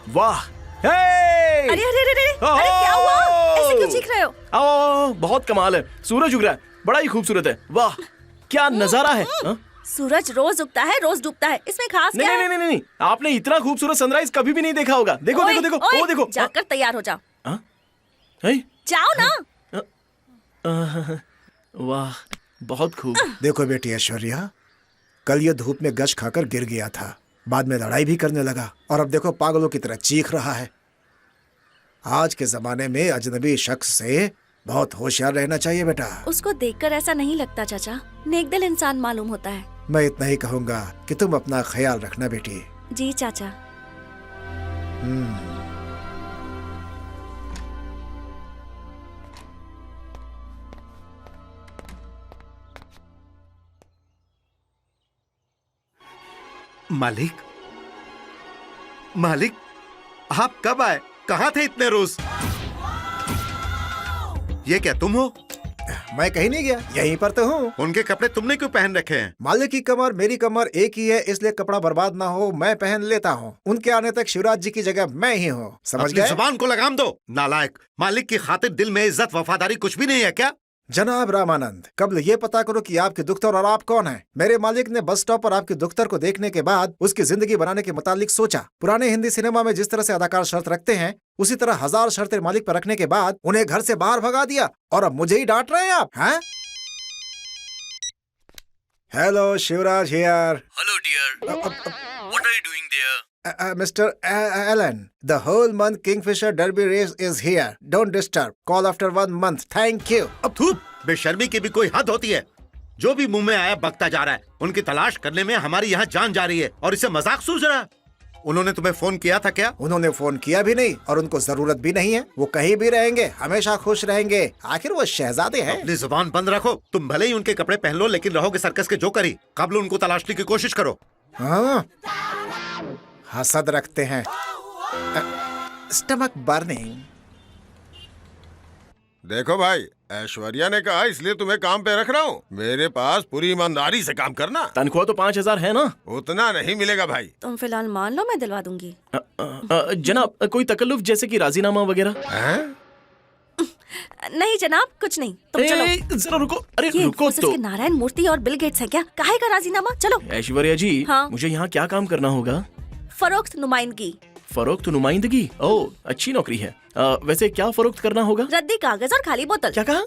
वाह। अरे अरे अरे अरे, क्या हुआ? ऐसे क्यों चीख रहे हो? बहुत कमाल है, सूरज उग रहा है, बड़ा ही खूबसूरत है। वाह, क्या नजारा है। सूरज रोज उगता है रोज डूबता है, इसमें खास क्या है? नहीं नहीं नहीं, आपने इतना खूबसूरत सनराइज कभी भी नहीं देखा होगा। देखो देखो देखो, वो देखो। जाकर तैयार हो जाओ। जाओ ना। वाह, बहुत खूब। देखो बेटी ऐश्वर्या, कल ये धूप में गश खाकर गिर गया था, बाद में लड़ाई भी करने लगा और अब देखो पागलों की तरह चीख रहा है। आज के जमाने में अजनबी शख्स से बहुत होशियार रहना चाहिए बेटा। उसको देखकर ऐसा नहीं लगता चाचा, नेकदिल इंसान मालूम होता है। मैं इतना ही कहूँगा कि तुम अपना ख्याल रखना बेटी। जी चाचा। मालिक, मालिक, आप कब आए? कहाँ थे इतने रोज? ये क्या तुम हो? मैं कहीं नहीं गया, यहीं पर तो हूँ। उनके कपड़े तुमने क्यों पहन रखे हैं? मालिक की कमर मेरी कमर एक ही है, इसलिए कपड़ा बर्बाद ना हो मैं पहन लेता हूँ। उनके आने तक शिवराज जी की जगह मैं ही हूँ, समझ अपनी गए? जुबान को लगाम दो नालायक। मालिक की खातिर दिल में इज्जत वफादारी कुछ भी नहीं है क्या? जनाब रामानंद, कबल ये पता करो कि आपके दुख्तर और आप कौन हैं। मेरे मालिक ने बस स्टॉप पर आपके दुख्तर को देखने के बाद उसकी जिंदगी बनाने के मुतालिक सोचा। पुराने हिंदी सिनेमा में जिस तरह से अदाकार शर्त रखते हैं, उसी तरह 1000 शर्तें मालिक पर रखने के बाद उन्हें घर से बाहर भगा दिया, और अब मुझे ही डांट रहे हैं आप, हैं? Hello, Shivraj here. Hello dear, what are you doing there? Mr. Allen, the whole month Kingfisher Derby race is here. Don't disturb. Call after 1 month. Thank you. अब थूक, बेशर्मी की भी कोई हद होती है। जो भी मुंह में आया बकता जा रहा है। उनकी तलाश करने में हमारी यहाँ जान जा रही है और इसे मजाक सूझ रहा है। उन्होंने तुम्हें फोन किया था क्या? उन्होंने फोन किया भी नहीं और उनको जरूरत भी नहीं है। वो कहीं भी रहेंगे, हमेशा खुश रहेंगे। आखिर वो शहजादे हैं। अपनी जुबान बंद रखो। तुम भले ही उनके कपड़े पहन लो, लेकिन रहोगे सर्कस के जोकर ही। कबल उनको तलाशने की कोशिश करो। हाँ, हसद रखते हैं। Stomach burning. देखो भाई, ऐश्वर्या ने कहा इसलिए तुम्हें काम पे रख रहा हूँ। मेरे पास पूरी ईमानदारी से काम करना। तनख्वाह तो 5000 है ना? उतना नहीं मिलेगा भाई। तुम फिलहाल मान लो, मैं दिलवा दूंगी। जनाब, कोई तकल्लुफ जैसे कि राजीनामा वगैरह? हैं? नहीं जनाब, कुछ नहीं, तुम चलो। जरा रुको, अरे ये रुको इन्फोसिस तो। के नारायण मूर्ति और बिल गेट्स है क्या? काहे का राजीनामा? चलो। ऐश्वर्या जी, हाँ? मुझे यहाँ क्या काम करना होगा? फरोख्त नुमाइंदगी। फरोख्त नुमाइंदगी? ओह, अच्छी नौकरी है। वैसे क्या फरोख्त करना होगा? रद्दी कागज और खाली बोतल। क्या कहा?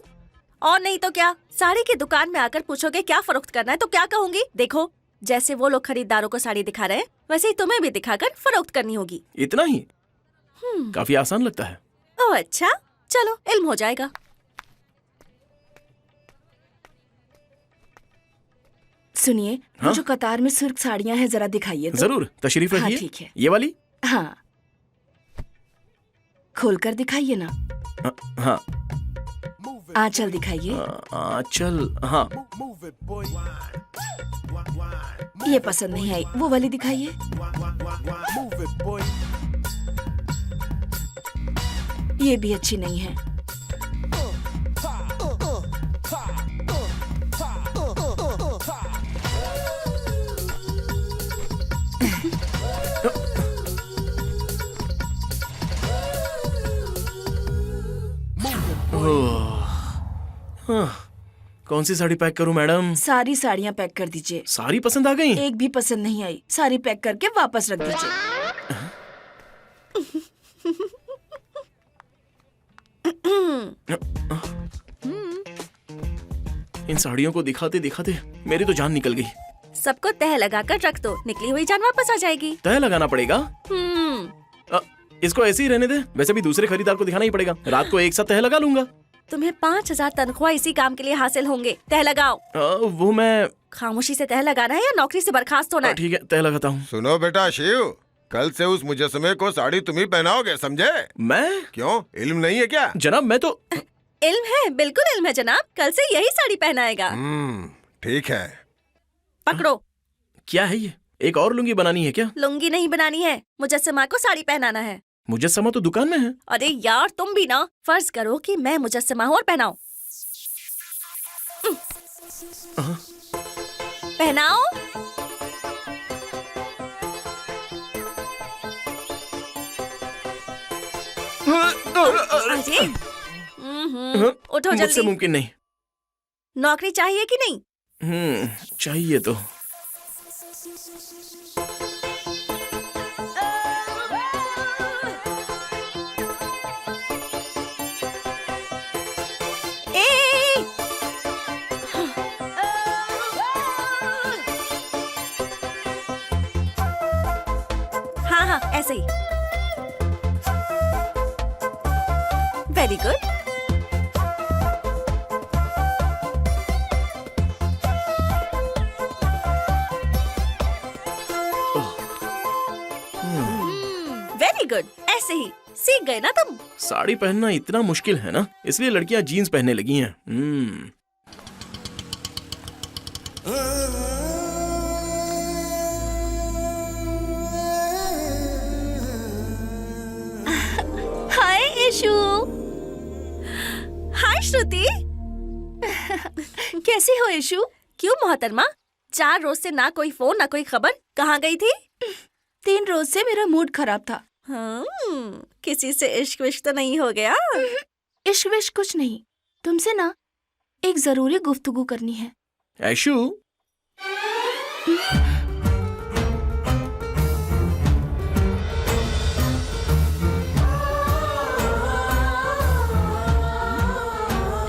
और नहीं तो क्या, साड़ी की दुकान में आकर पूछोगे क्या फरोख्त करना है तो क्या कहूंगी? देखो, जैसे वो लोग खरीदारों को साड़ी दिखा रहे हैं, वैसे ही तुम्हें भी दिखाकर फरोख्त करनी होगी। इतना ही? काफी आसान लगता है। ओह अच्छा, चलो इल्म हो जाएगा। सुनिए, हाँ? वो जो कतार में सुर्ख साड़ियाँ हैं जरा दिखाइए तो। जरूर, तशरीफ हाँ, रखिए। ठीक है। ये वाली? हाँ, खोलकर दिखाइए ना। हाँ। आंचल दिखाइए। आंचल? हाँ। ये पसंद नहीं आई, वो वाली दिखाइए। ये भी अच्छी नहीं है। कौन सी साड़ी पैक करूं मैडम? सारी साड़ियाँ पैक कर दीजिए। सारी पसंद आ गई? एक भी पसंद नहीं आई, सारी पैक करके वापस रख दीजिए। इन साड़ियों को दिखाते दिखाते मेरी तो जान निकल गई। सबको तह लगाकर रख दो, निकली हुई जान वापस आ जाएगी। तय लगाना पड़ेगा? हम्म, इसको ऐसे ही रहने दे, वैसे भी दूसरे खरीदार को दिखाना ही पड़ेगा। रात को एक साथ तय लगा लूंगा। तुम्हें 5000 तनख्वाह इसी काम के लिए हासिल होंगे। तह लगाओ। वो मैं खामोशी से तह लगाना है या नौकरी से बर्खास्त होना है? ठीक है, तय लगाता हूँ। सुनो बेटा शिव, कल से उस मुजस्समे को साड़ी तुम ही पहनाओगे, समझे? मैं? क्यों, इल्म नहीं है क्या? जनाब मैं तो इल्म है, बिल्कुल इल्म है जनाब। कल से यही साड़ी पहनाएगा। ठीक है। पकड़ो। क्या है ये? एक और लुंगी बनानी है क्या? लुंगी नहीं बनानी है, मुजस्समा को साड़ी पहनाना है। मुजस्समा तो दुकान में है। अरे यार तुम भी ना, फर्ज करो कि मैं मुजस्समा हूँ और पहनाओ। पहनाओ। अरे उठो मुझसे जल्दी। मुमकिन नहीं। नौकरी चाहिए कि नहीं? चाहिए तो। हाँ हाँ ऐसे ही। Very good. वेरी गुड, ऐसे ही सीख गए ना तुम। साड़ी पहनना इतना मुश्किल है ना, इसलिए लड़कियां जीन्स पहनने लगी हैं। यशु। हाय श्रुति। कैसी हो यशु? क्यों मोहतरमा, 4 रोज से ना कोई फोन ना कोई खबर, कहाँ गई थी? 3 रोज से मेरा मूड खराब था। किसी से इश्क विश्क तो नहीं हो गया? इश्क विश्क कुछ नहीं, तुमसे ना एक जरूरी गुफ्तगू करनी है। ऐशु,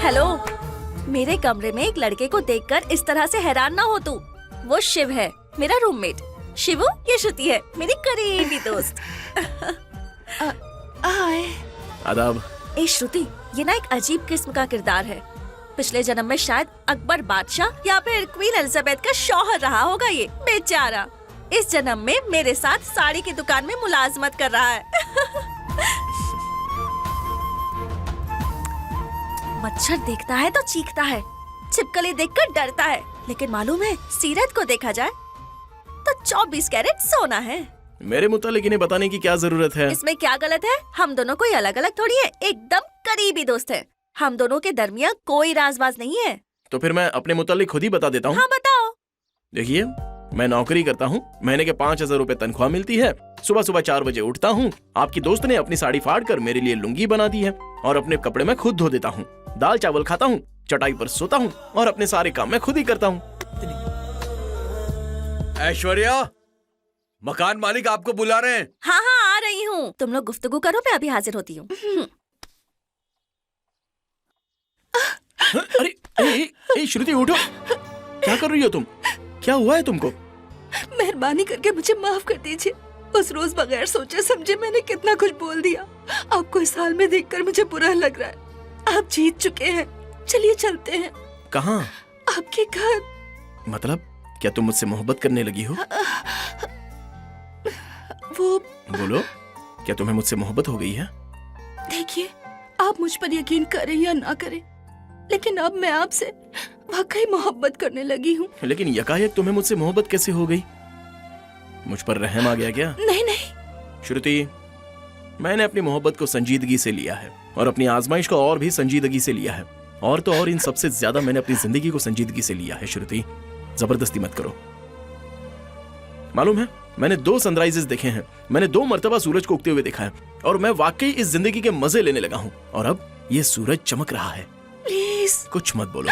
हेलो, मेरे कमरे में एक लड़के को देखकर इस तरह से हैरान ना हो तू। वो शिव है, मेरा रूममेट। शिवू, ये श्रुति है, मेरी करीबी दोस्त। हाय। आदाब। ए श्रुति, ये ना एक अजीब किस्म का किरदार है। पिछले जन्म में शायद अकबर बादशाह या फिर क्वीन एलिजाबेथ का शौहर रहा होगा ये बेचारा। इस जन्म में मेरे साथ साड़ी की दुकान में मुलाजमत कर रहा है। मच्छर देखता है तो चीखता है, छिपकली देखकर डरता है, लेकिन मालूम है सीरत को देखा जाए तो 24 कैरेट सोना है। मेरे मुतालिक इन्हें बताने की क्या जरूरत है? इसमें क्या गलत है? हम दोनों कोई अलग अलग थोड़ी है, एकदम करीबी दोस्त है। हम दोनों के दरमियान कोई राजबाज नहीं है। तो फिर मैं अपने मुतालिक खुद ही बता देता हूँ। हाँ बताओ। देखिए, मैं नौकरी करता हूँ, महीने के 5000 रुपए तनख्वाह मिलती है। सुबह सुबह 4 बजे उठता हूँ। आपकी दोस्त ने अपनी साड़ी फाड़ कर मेरे लिए लुंगी बना दी है और अपने कपड़े मैं खुद धो देता हूँ। दाल चावल खाता हूँ, चटाई पर सोता हूँ और अपने सारे काम मैं खुद ही करता हूँ। ऐश्वर्या, मकान मालिक आपको बुला रहे हैं। हाँ हाँ, आ रही हूँ। तुम लोग गुफ्तगू करो, मैं अभी हाजिर होती हूँ। अरे श्रुति, उठो। क्या कर रही हो तुम? क्या हुआ है तुमको? मेहरबानी करके मुझे माफ कर दीजिए। उस रोज बगैर सोचे समझे मैंने कितना कुछ बोल दिया। आपको इस हाल में देखकर मुझे बुरा लग रहा है। आप जीत चुके हैं, चलिए चलते हैं। कहाँ? आपके घर। मतलब क्या तुम मुझसे मोहब्बत करने लगी हो? वो बोलो, क्या तुम्हें मुझसे मोहब्बत हो गई है? देखिए, आप मुझ पर यकीन करें या ना करें, लेकिन अब मैं आपसे वाकई मोहब्बत करने लगी हूँ। लेकिन यकायक तुम्हें मुझसे मोहब्बत कैसे हो गई? मुझ पर रहम आ गया क्या? नहीं नहीं श्रुति, मैंने अपनी मोहब्बत को संजीदगी से लिया है और अपनी आजमाइश को और भी संजीदगी से लिया है। और तो और इन सबसे ज्यादा मैंने अपनी जिंदगी को संजीदगी से लिया है। श्रुति, जबरदस्ती मत करो। मालूम है, मैंने 2 सनराइजेस देखे हैं, मैंने 2 मर्तबा सूरज को उगते हुए देखा है और मैं वाकई इस जिंदगी के मजे लेने लगा हूँ। और अब ये सूरज चमक रहा है। प्लीज कुछ मत बोलो।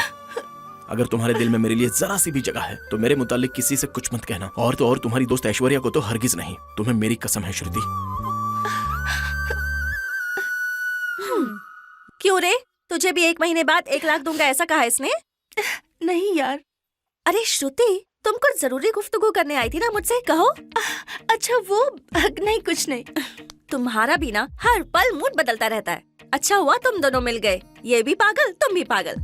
अगर तुम्हारे दिल में मेरे लिए जरा सी भी जगह है तो मेरे मुतालिक किसी से कुछ मत कहना। और तो और तुम्हारी दोस्त ऐश्वर्या को तो हरगिज नहीं। तुम्हें मेरी कसम है श्रुति। क्यों रे, तुझे भी 1 महीने बाद 1 लाख दूंगा ऐसा कहा इसने? नहीं यार। अरे श्रुति, तुम कुछ जरूरी गुफ्तगू करने आई थी ना मुझसे, कहो। अच्छा वो नहीं, कुछ नहीं। तुम्हारा भी ना हर पल मूड बदलता रहता है। अच्छा हुआ तुम दोनों मिल गए, ये भी पागल तुम भी पागल।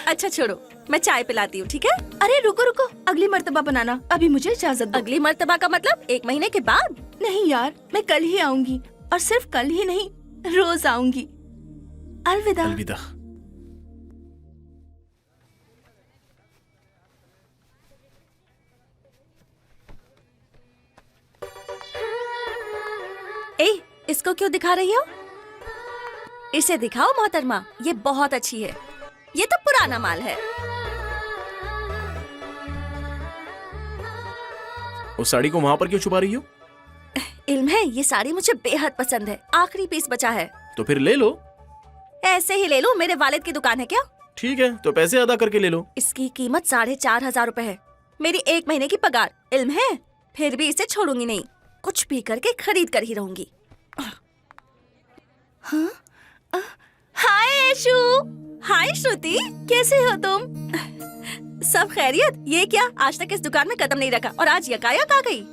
अच्छा छोड़ो, मैं चाय पिलाती हूँ, ठीक है? अरे रुको रुको, अगली मर्तबा बनाना, अभी मुझे इजाजत दो। अगली मर्तबा का मतलब 1 महीने के बाद? नहीं यार, मैं कल ही आऊंगी और सिर्फ कल ही नहीं, रोज आऊंगी। अलविदा। अलविदा। ए, इसको क्यों दिखा रही हो? इसे दिखाओ मोहतरमा, ये बहुत अच्छी है। ये तो पुराना माल है। उस साड़ी को वहां पर क्यों छुपा रही हो? इल्म है, ये साड़ी मुझे बेहद पसंद है। आखिरी पीस बचा है। तो फिर ले लो। ऐसे ही ले लो, मेरे वालिद की दुकान है क्या? ठीक है, तो पैसे अदा करके ले लो। इसकी कीमत 4500 रुपए है, मेरी 1 महीने की पगार। इल्म है, फिर भी इसे छोड़ूंगी नहीं, कुछ भी करके खरीद कर ही रहूंगी। हाँ? हाय ऐशु। हाय श्रुति, कैसे हो तुम? सब खैरियत? ये क्या, आज तक इस दुकान में कदम नहीं रखा और आज यकायक आ गई?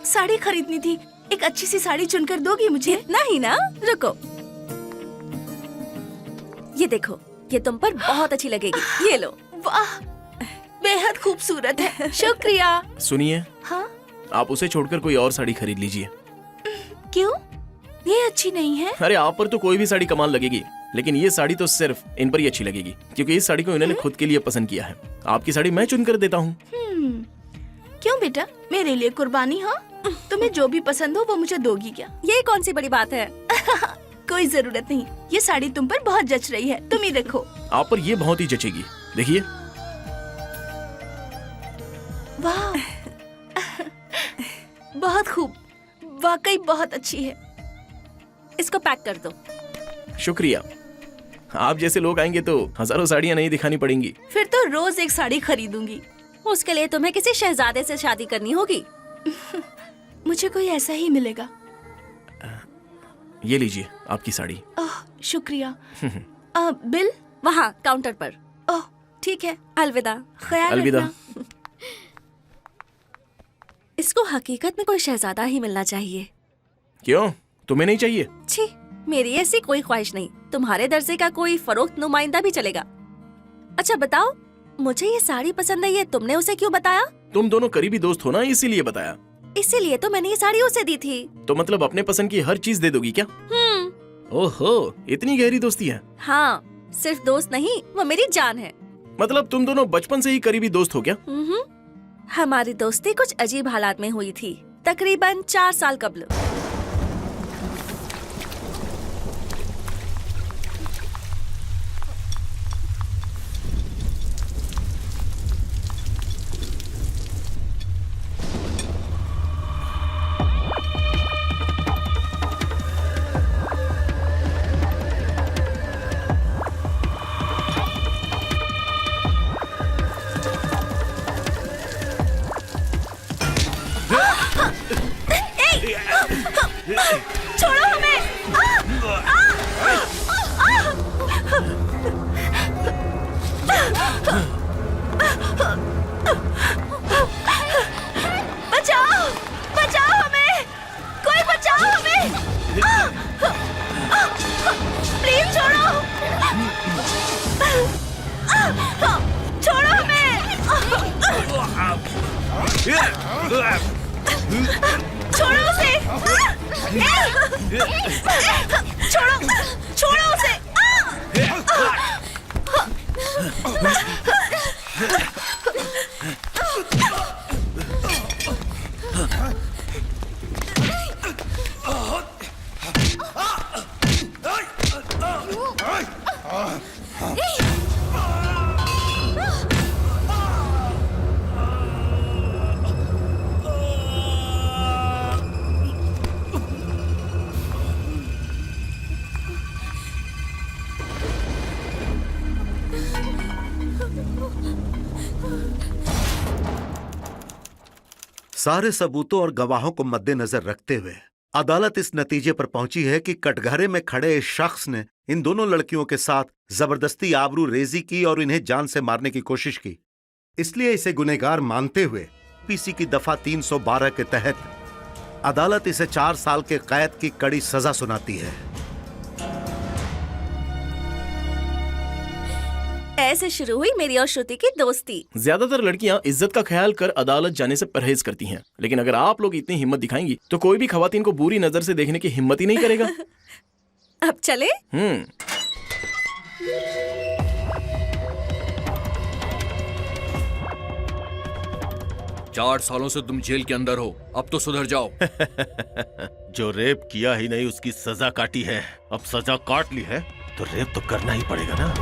साड़ी खरीदनी थी, एक अच्छी सी साड़ी चुनकर दोगी मुझे? नहीं ना, रुको। ये देखो, ये तुम पर बहुत अच्छी लगेगी, ये लो। वाह, बेहद खूबसूरत है, शुक्रिया। सुनिए, हाँ? आप उसे छोड़कर कोई और साड़ी खरीद लीजिए। क्यों? ये अच्छी नहीं है? अरे आप पर तो कोई भी साड़ी कमाल लगेगी, लेकिन ये साड़ी तो सिर्फ इन पर ही अच्छी लगेगी, क्योंकि इस साड़ी को इन्होंने खुद के लिए पसंद किया है। आपकी साड़ी मैं चुनकर देता हूँ। क्यों बेटा, मेरे लिए कुर्बानी? हाँ, तुम्हें जो भी पसंद हो वो मुझे दोगी क्या? ये कौन सी बड़ी बात है? कोई जरूरत नहीं, ये साड़ी तुम पर बहुत जच रही है, तुम ही देखो। आप पर ये बहुत ही जचेगी, देखिए। वाह, बहुत खूब, वाकई बहुत अच्छी है। इसको पैक कर दो। शुक्रिया। आप जैसे लोग आएंगे तो हजारों साड़ियाँ नहीं दिखानी पड़ेंगी। फिर तो रोज एक साड़ी खरीदूंगी। उसके लिए तुम्हें किसी शहजादे से शादी करनी होगी। मुझे कोई ऐसा ही मिलेगा। ये लीजिए आपकी साड़ी। ओह, शुक्रिया। बिल वहाँ काउंटर पर। ओह, ठीक है। अलविदा। ख्याल अलविदा। रखना। इसको हकीकत में कोई शहजादा ही मिलना चाहिए। क्यों, तुम्हें नहीं चाहिए? छी, मेरी ऐसी कोई ख्वाहिश नहीं। तुम्हारे दर्जे का कोई फरोख्त नुमाइंदा भी चलेगा। अच्छा बताओ, मुझे ये साड़ी पसंद है, ये तुमने उसे क्यों बताया? तुम दोनों करीबी दोस्त हो ना, इसीलिए बताया। इसीलिए तो मैंने ये साड़ी उसे दी थी। तो मतलब अपने पसंद की हर चीज दे दोगी क्या? ओहो, इतनी गहरी दोस्ती है। हाँ, सिर्फ दोस्त नहीं, वो मेरी जान है। मतलब तुम दोनों बचपन से ही करीबी दोस्त हो क्या? हमारी दोस्ती कुछ अजीब हालात में हुई थी, तकरीबन 4 साल कब्ल। छोड़ो हमें! बचाओ! बचाओ हमें! कोई बचाओ हमें! प्लीज छोड़ो! छोड़ो हमें! छोड़ो उसे! छोड़ो! छोड़ो उसे! सारे सबूतों और गवाहों को मद्देनजर रखते हुए अदालत इस नतीजे पर पहुंची है कि कटघरे में खड़े इस शख्स ने इन दोनों लड़कियों के साथ जबरदस्ती आबरू रेजी की और इन्हें जान से मारने की कोशिश की। इसलिए इसे गुनहगार मानते हुए पीसी की दफा 312 के तहत अदालत इसे 4 साल के कैद की कड़ी सजा सुनाती है। ऐसे शुरू हुई मेरी और श्रुति की दोस्ती। ज्यादातर लड़कियां इज्जत का ख्याल कर अदालत जाने से परहेज करती हैं, लेकिन अगर आप लोग इतनी हिम्मत दिखाएंगी तो कोई भी खवातीन को बुरी नजर से देखने की हिम्मत ही नहीं करेगा। अब चले? 4 सालों से तुम जेल के अंदर हो, अब तो सुधर जाओ। जो रेप किया ही नहीं उसकी सजा काटी है, अब सजा काट ली है तो रेप तो करना ही पड़ेगा ना।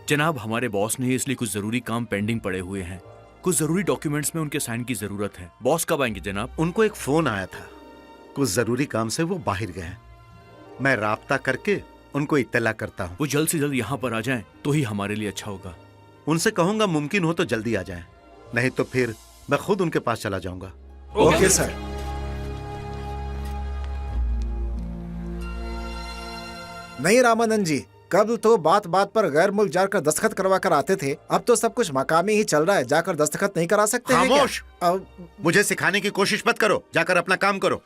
जनाब, हमारे बॉस ने इसलिए कुछ जरूरी काम पेंडिंग पड़े हुए हैं। कुछ जरूरी डॉक्यूमेंट्स में उनके साइन की जरूरत है। बॉस कब आएंगे जनाब? उनको एक फोन आया था, कुछ जरूरी काम से वो बाहर गए। मैं राब्ता करके उनको इत्तला करता हूँ। वो जल्द से जल्द यहाँ पर आ जाएं तो ही हमारे लिए अच्छा होगा। उनसे कहूंगा मुमकिन हो तो जल्दी आ जाएं, नहीं तो फिर मैं खुद उनके पास चला जाऊंगा। Okay sir. नहीं रामानंद जी, कब तो बात बात पर गैर मुल्क जाकर दस्तखत करवा कर आते थे, अब तो सब कुछ मकामी ही चल रहा है। जाकर दस्तखत नहीं करा सकते हैं क्या? खामोश! मुझे सिखाने की कोशिश मत करो, जाकर अपना काम करो।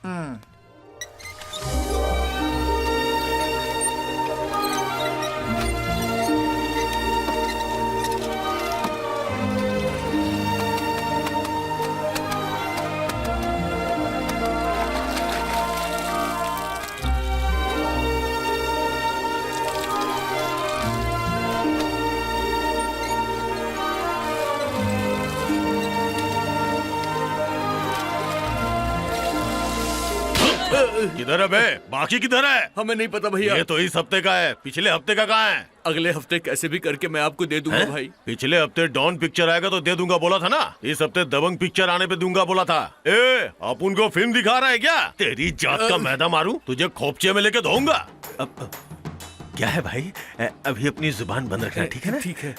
किधर है बे? बाकी किधर है? हमें नहीं पता भैया। ये तो इस हफ्ते का है, पिछले हफ्ते का कहाँ है? अगले हफ्ते कैसे भी करके मैं आपको दे दूंगा हैं? भाई। पिछले हफ्ते डॉन पिक्चर आएगा तो दे दूंगा बोला था ना। इस हफ्ते दबंग पिक्चर आने पे दूंगा बोला था। ए, आप उनको फिल्म दिखा रहा है क्या? तेरी जात का मैदा मारूं, तुझे खोपचे में लेके धोऊंगा। अब क्या है भाई, अभी अपनी जुबान बंद रखना, ठीक है ना? ठीक है।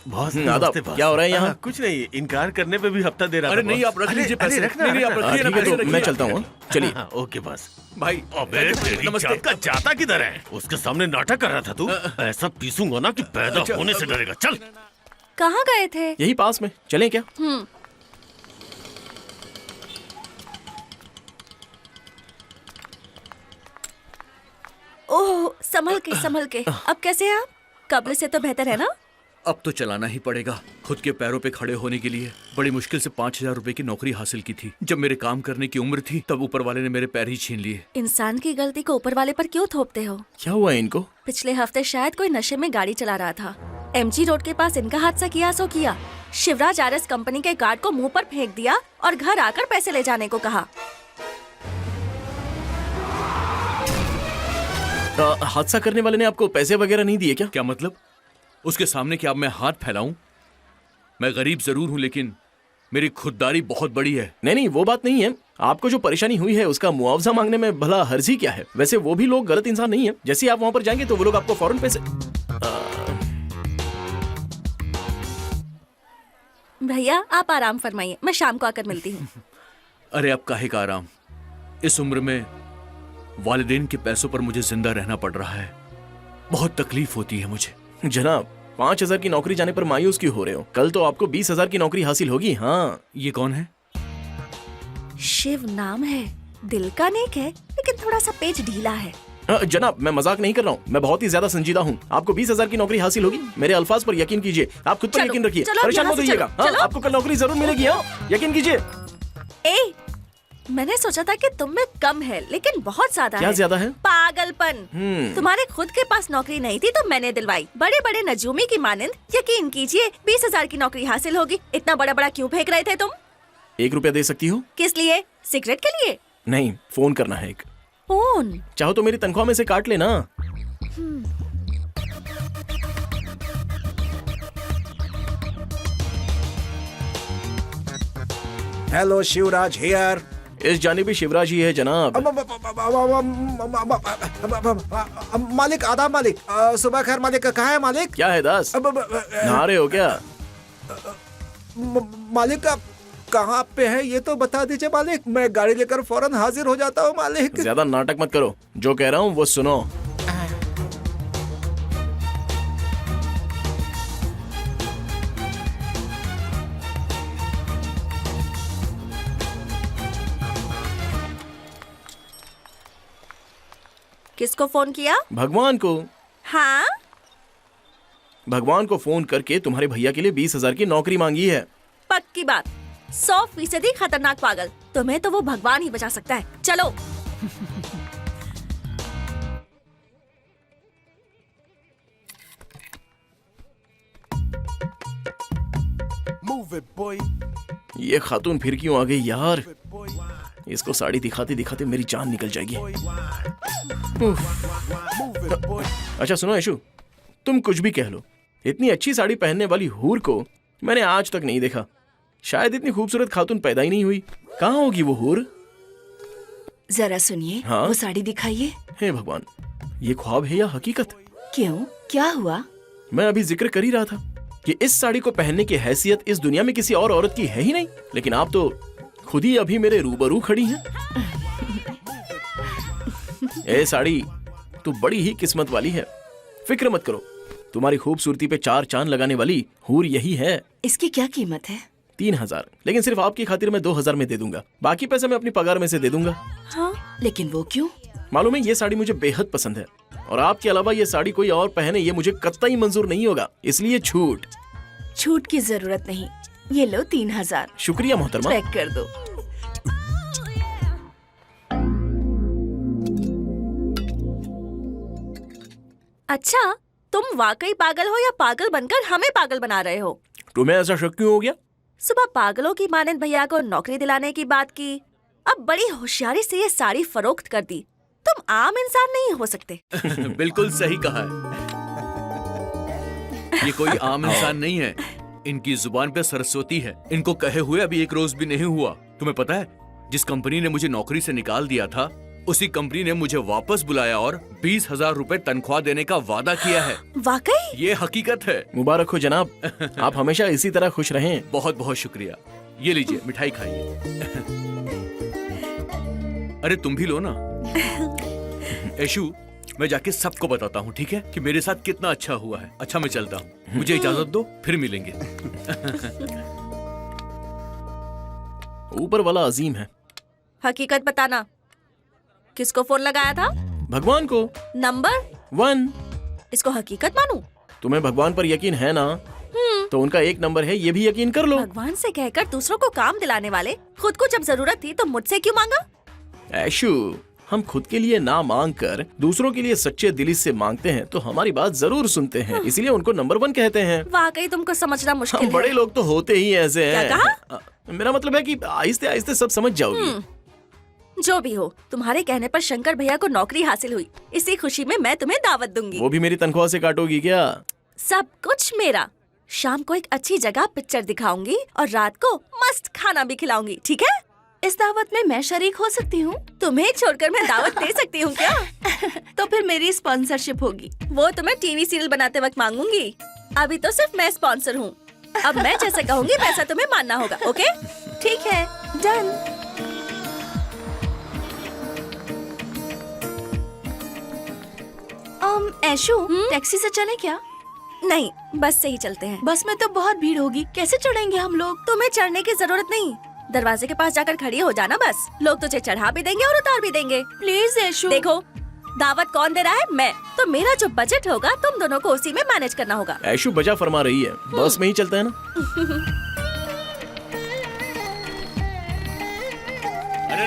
बहुत आदाब, क्या हो रहा है यहाँ? कुछ नहीं, इनकार करने पे भी हफ्ता दे रहा अरे था नहीं, बॉस। आप रख लीजिए अरे, पैसे। रखना, नहीं, आप रखना। रखिए ना, ठीक है, पैसे तो मैं रखिए। चलता हूँ। चलिए। हाँ, ओके बस। भाई अबे तेरी नमस्ते। जात का जाता किधर है? उसके सामने नाटक कर रहा था तू। ऐसा पीसूंगा ना कि पैदा अच्छा। होने से डरेगा। चल। कहाँ गए थे? यही पास में, चलें क्या? ओह, संभल के। अब कैसे हैं आप? कब्र से तो बेहतर है ना? अब तो चलाना ही पड़ेगा। खुद के पैरों पे खड़े होने के लिए बड़ी मुश्किल से 5,000 रुपए की नौकरी हासिल की थी। जब मेरे काम करने की उम्र थी तब ऊपर वाले ने मेरे पैर ही छीन लिए। इंसान की गलती को ऊपर वाले पर क्यों थोपते हो? क्या हुआ है इनको? पिछले हफ्ते शायद कोई नशे में गाड़ी चला रहा था। एमजी रोड के पास इनका हादसा किया सो किया। शिवराज आरएस कंपनी के गार्ड को मुंह पर फेंक दिया और घर आकर पैसे ले जाने को कहा। हादसा करने वाले ने आपको पैसे वगैरह नहीं दिए क्या? क्या मतलब? उसके सामने क्या अब मैं हाथ फैलाऊं? मैं गरीब जरूर हूं लेकिन मेरी खुददारी बहुत बड़ी है। नहीं, वो बात नहीं है। आपको जो परेशानी हुई है उसका मुआवजा मांगने में भला हर्जी क्या है? वैसे वो भी लोग गलत इंसान नहीं है। जैसे ही आप वहाँ पर जाएंगे तो वो लोग आपको फौरन पैसे। भैया आप आराम फरमाइए, मैं शाम को आकर मिलती हूँ। अरे अब काहे का आराम? इस उम्र में वालिदैन के पैसों पर मुझे जिंदा रहना पड़ रहा है। बहुत तकलीफ होती है मुझे। जनाब, 5,000 की नौकरी जाने पर मायूस क्यों हो रहे हो? कल तो आपको 20,000 की नौकरी हासिल होगी। हाँ। ये कौन है? शिव नाम है, दिल का नेक है, लेकिन थोड़ा सा पेच ढीला है। जनाब, मैं मजाक नहीं कर रहा हूँ। मैं बहुत ही ज्यादा संजीदा हूँ। आपको 20,000 की नौकरी हासिल होगी। मेरे अल्फाज पर यकीन कीजिए। आप खुद पर चलो, यकीन रखिए। चलो, परेशान यहाँ मत से होइएगा। चलो, हाँ, चलो। आपको कल नौकरी जरूर मिलेगी। हाँ, यकीन कीजिए। ए, मैंने सोचा था कि तुम में कम है, लेकिन बहुत ज्यादा क्या है। ज्यादा है? पागलपन। तुम्हारे खुद के पास नौकरी नहीं थी तो मैंने दिलवाई। बड़े बड़े नजूमी की मानंद यकीन कीजिए 20,000 की नौकरी हासिल होगी। इतना बड़ा बड़ा क्यों फेंक रहे थे तुम? 1 रुपया दे सकती हो? किस लिए? सिगरेट के लिए? नहीं, फोन करना है एक। फोन? चाहो तो मेरी तनख्वाह में से काट लेना। Hello, Shivraj here. इस जानिबी शिवराज ही है जनाब। मालिक, आदाब मालिक। सुबह खैर मालिक। कहाँ है मालिक? क्या है दास, नहा रहे हो क्या? मालिक आप कहाँ पे है ये तो बता दीजिए मालिक। मैं गाड़ी लेकर फौरन हाजिर हो जाता हूँ मालिक। ज्यादा नाटक मत करो, जो कह रहा हूँ वो सुनो। किसको फोन किया? भगवान को। हाँ? भगवान को फोन करके तुम्हारे भैया के लिए 20,000 की नौकरी मांगी है। पक्की बात। 100% खतरनाक पागल। तुम्हें तो वो भगवान ही बचा सकता है। चलो। ये खातून फिर क्यों आ गई यार? इसको साड़ी दिखाते दिखाते मेरी जान निकल जाएगी। अच्छा सुनो ऐशु, तुम कुछ भी कह लो, इतनी अच्छी साड़ी पहनने वाली हूर को मैंने आज तक नहीं देखा। शायद इतनी खूबसूरत खातून पैदा ही नहीं हुई। कहाँ होगी वो हूर? जरा सुनिए। हाँ? वो साड़ी दिखाइए। हे भगवान, ये ख्वाब है या हकीकत? क्यों, क्या हुआ? मैं अभी जिक्र कर ही रहा था कि इस साड़ी को पहनने की हैसियत इस दुनिया में किसी और औरत की है ही नहीं, लेकिन आप तो खुद ही अभी मेरे रूबरू खड़ी हैं। ए साड़ी, तू बड़ी ही किस्मत वाली है। फिक्र मत करो, तुम्हारी खूबसूरती पे 4 चांद लगाने वाली हूर यही है। इसकी क्या कीमत है? 3,000, लेकिन सिर्फ आपकी खातिर मैं 2,000 में दे दूंगा। बाकी पैसे मैं अपनी पगार में से दे दूंगा। हाँ? लेकिन वो क्यों? मालूम है, ये साड़ी मुझे बेहद पसंद है और आपके अलावा ये साड़ी कोई और पहने ये मुझे कतई मंजूर नहीं होगा, इसलिए छूट। छूट की जरूरत नहीं। ये लो 3,000। शुक्रिया मोहतरमा। पैक कर दो। अच्छा, तुम वाकई पागल हो या पागल बनकर हमें पागल बना रहे हो? तुम्हें ऐसा शक क्यों हो गया? सुबह पागलों की मानंद भैया को नौकरी दिलाने की बात की अब बड़ी होशियारी से ये साड़ी फरोख्त कर दी। तुम आम इंसान नहीं हो सकते। बिल्कुल सही कहा है। ये कोई आम इंसान नहीं है। इनकी जुबान पे सरस्वती है। इनको कहे हुए अभी एक रोज भी नहीं हुआ। तुम्हें पता है, जिस कंपनी ने मुझे नौकरी से निकाल दिया था, उसी कंपनी ने मुझे वापस बुलाया और 20,000 रुपए तनख्वाह देने का वादा किया है। वाकई? ये हकीकत है। मुबारक हो जनाब। आप हमेशा इसी तरह खुश रहें। बहुत बहुत शुक्रिया। ये लीजिए, मिठाई खाइए। अरे तुम भी लो ना। ऐशु, मैं जाके सबको बताता हूँ, ठीक है, कि मेरे साथ कितना अच्छा हुआ है। अच्छा, मैं चलता हूँ। मुझे इजाजत दो, फिर मिलेंगे। ऊपर वाला अजीम है। हकीकत बताना, किसको फोन लगाया था? भगवान को। नंबर 1। इसको हकीकत मानूं? तुम्हें भगवान पर यकीन है ना? तो उनका एक नंबर है, ये भी यकीन कर लो। भगवान से कहकर दूसरों को काम दिलाने वाले, खुद को जब जरूरत थी तो मुझसे क्यों मांगा? ऐशु, हम खुद के लिए ना मांग कर दूसरों के लिए सच्चे दिली से मांगते हैं तो हमारी बात जरूर सुनते हैं, इसलिए उनको नंबर 1 कहते हैं। वाकई तुमको समझना मुश्किल हम है। बड़े लोग तो होते ही ऐसे हैं। क्या कहा? मेरा मतलब है कि आहिस्ते आहिस्ते सब समझ जाओगी। जो भी हो, तुम्हारे कहने पर शंकर भैया को नौकरी हासिल हुई। इसी खुशी में मैं तुम्हें दावत दूंगी। वो भी मेरी तनख्वाह से काटोगी क्या? सब कुछ मेरा। शाम को एक अच्छी जगह पिक्चर दिखाऊंगी और रात को मस्त खाना भी खिलाऊंगी, ठीक है? इस दावत में मैं शरीक हो सकती हूँ? तुम्हें छोड़कर मैं दावत दे सकती हूँ क्या? तो फिर मेरी स्पॉन्सरशिप होगी। वो तुम्हें टीवी सीरियल बनाते वक्त मांगूंगी। अभी तो सिर्फ मैं स्पॉन्सर हूँ। अब मैं जैसा कहूँगी वैसा तुम्हें मानना होगा, ओके? ठीक है, डन। ऐशु, टैक्सी से चले क्या? नहीं, बस से ही चलते हैं। बस में तो बहुत भीड़ होगी, कैसे चढ़ेंगे हम लोग? तुम्हें चढ़ने की जरूरत नहीं, दरवाजे के पास जाकर खड़ी हो जाना बस। लोग तुझे चढ़ा भी देंगे और उतार भी देंगे। प्लीज ऐशु। देखो, दावत कौन दे रहा है? मैं। तो मेरा जो बजट होगा तुम दोनों को उसी में मैनेज करना होगा। ऐशु बजा फरमा रही है, बस में ही चलता है ना। अरे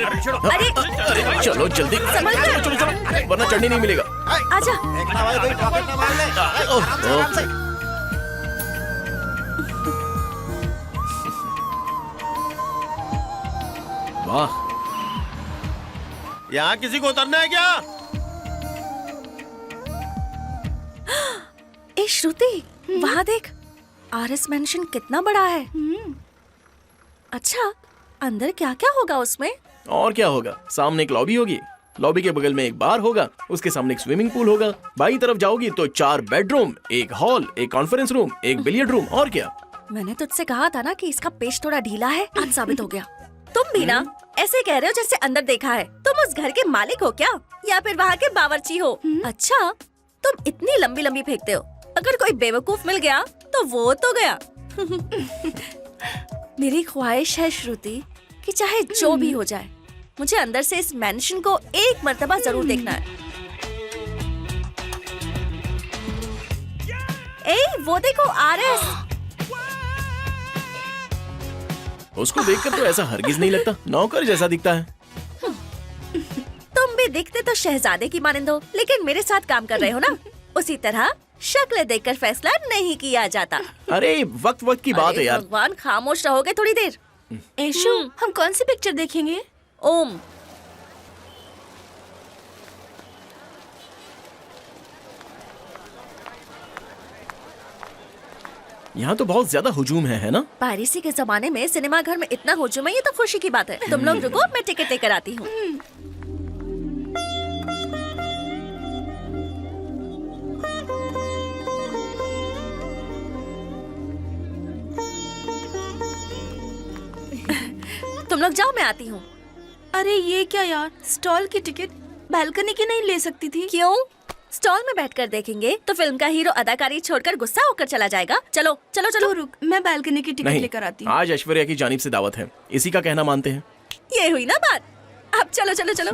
चलो जल्दी, संभल कर। चलो चलो, वरना चढ़ने नहीं मिलेगा। आजा। वाह, यहाँ किसी को उतरना है क्या? ए श्रुति, वहाँ देख, आरएस मेंशन कितना बड़ा है। अच्छा, अंदर क्या क्या होगा उसमें? और क्या होगा, सामने एक लॉबी होगी, लॉबी के बगल में एक बार होगा, उसके सामने एक स्विमिंग पूल होगा, बाईं तरफ जाओगी तो 4 बेडरूम, एक हॉल, एक कॉन्फ्रेंस रूम, एक बिलियर्ड रूम, और क्या। मैंने तुझसे कहा था ना कि इसका पेश थोड़ा ढीला है, आज साबित हो गया। तुम भी ना ऐसे कह रहे हो जैसे अंदर देखा है। तुम उस घर के मालिक हो क्या, या फिर वहाँ के बावर्ची हो? अच्छा, तुम इतनी लंबी लंबी फेंकते हो, अगर कोई बेवकूफ मिल गया तो वो तो गया। मेरी ख्वाहिश है श्रुति कि चाहे जो भी हो जाए, मुझे अंदर से इस मैंशन को एक मर्तबा जरूर देखना है। ए, वो देखो आरएस। उसको देखकर तो ऐसा हरगिज नहीं लगता, नौकर जैसा दिखता है। तुम भी दिखते तो शहजादे की मानंद हो, लेकिन मेरे साथ काम कर रहे हो ना, उसी तरह शक्ल देखकर फैसला नहीं किया जाता। अरे वक्त वक्त की बात है यार। भगवान, खामोश रहोगे थोड़ी देर? ऐशु, हम कौन सी पिक्चर देखेंगे? ओम। यहाँ तो बहुत ज्यादा हुजूम है ना? पायरेसी के जमाने में सिनेमा घर में इतना हुजूम है, ये तो खुशी की बात है। तुम लोग रुको, मैं टिकट लेकर आती हूँ। तुम लोग जाओ, मैं आती हूँ। अरे ये क्या यार, स्टॉल की टिकट बालकनी की नहीं ले सकती थी? क्यों? स्टॉल में बैठकर देखेंगे तो फिल्म का हीरो अदाकारी छोड़कर गुस्सा होकर चला जाएगा। चलो चलो चलो। तो रुक, मैं बालकनी की टिकट नहीं, लेकर आती हूँ। आज ऐश्वर्या की जानिब से दावत है, इसी का कहना मानते हैं। ये हुई ना बात। अब चलो चलो चलो।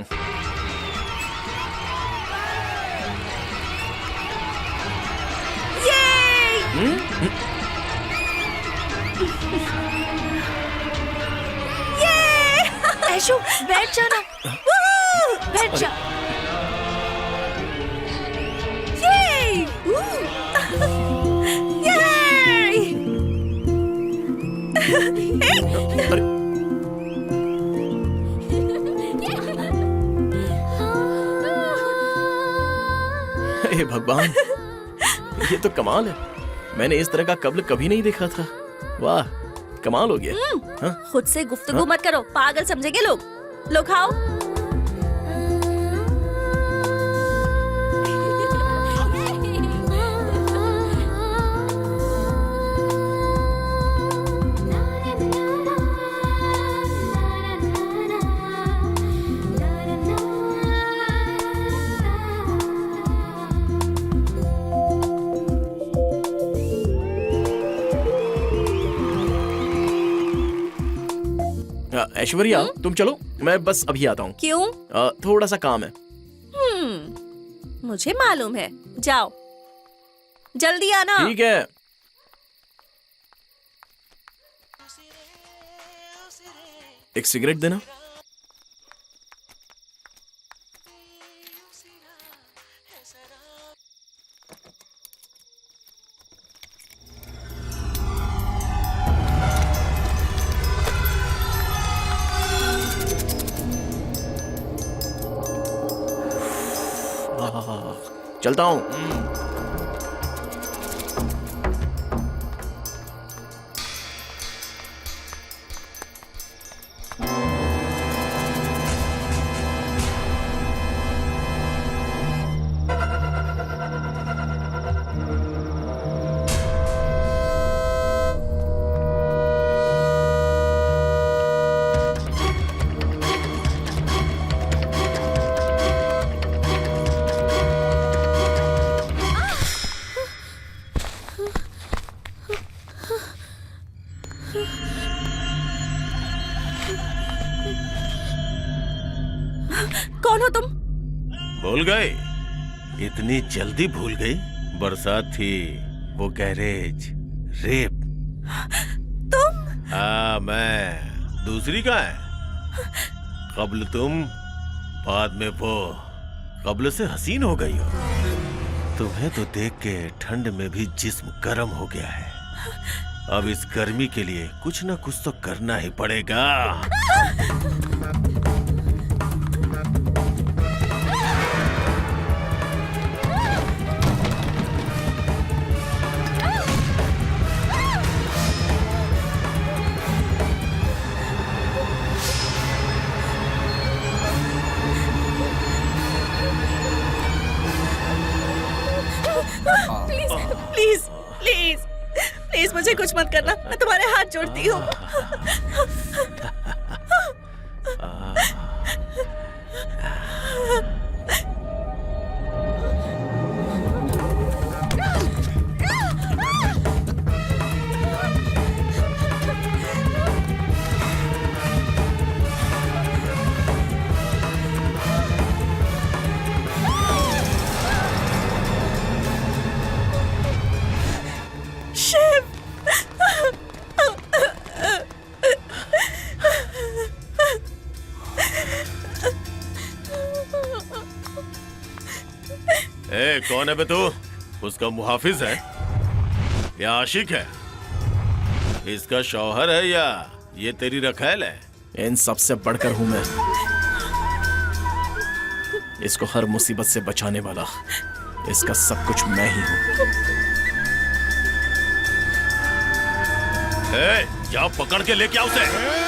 ऐशु, बैठ जाना, बैठ जा। हे भगवान, ये तो कमाल है। मैंने इस तरह का कब्ल कभी नहीं देखा था। वाह, कमाल हो गया। हाँ? खुद से गुफ्तगू मत करो, पागल समझेंगे लोग। लो खाओ। ऐश्वर्या, तुम चलो, मैं बस अभी आता हूँ। क्यों? थोड़ा सा काम है। मुझे मालूम है। जाओ, जल्दी आना। ठीक है। एक सिगरेट देना। चलता हूँ। कौन हो तुम? भूल गए? इतनी जल्दी भूल गई? बरसात थी, वो गैरेज, रेप। तुम? हाँ, मैं। दूसरी कहाँ है? कब्ल तुम, बाद में वो। कब्ल से हसीन हो गई हो। तुम्हें तो देख के ठंड में भी जिस्म गर्म हो गया है। अब इस गर्मी के लिए कुछ ना कुछ तो करना ही पड़ेगा। प्लीज प्लीज प्लीज प्लीज मुझे कुछ मत करना, मैं तुम्हारे हाथ जोड़ती हूँ। शिव, ए, कौन है बे तू? उसका मुहाफिज है या आशिक है? इसका शौहर है या ये तेरी रखैल है? इन सबसे बढ़कर हूं मैं। इसको हर मुसीबत से बचाने वाला, इसका सब कुछ मैं ही हूं। ए, जाओ पकड़ के लेके आओ उसे।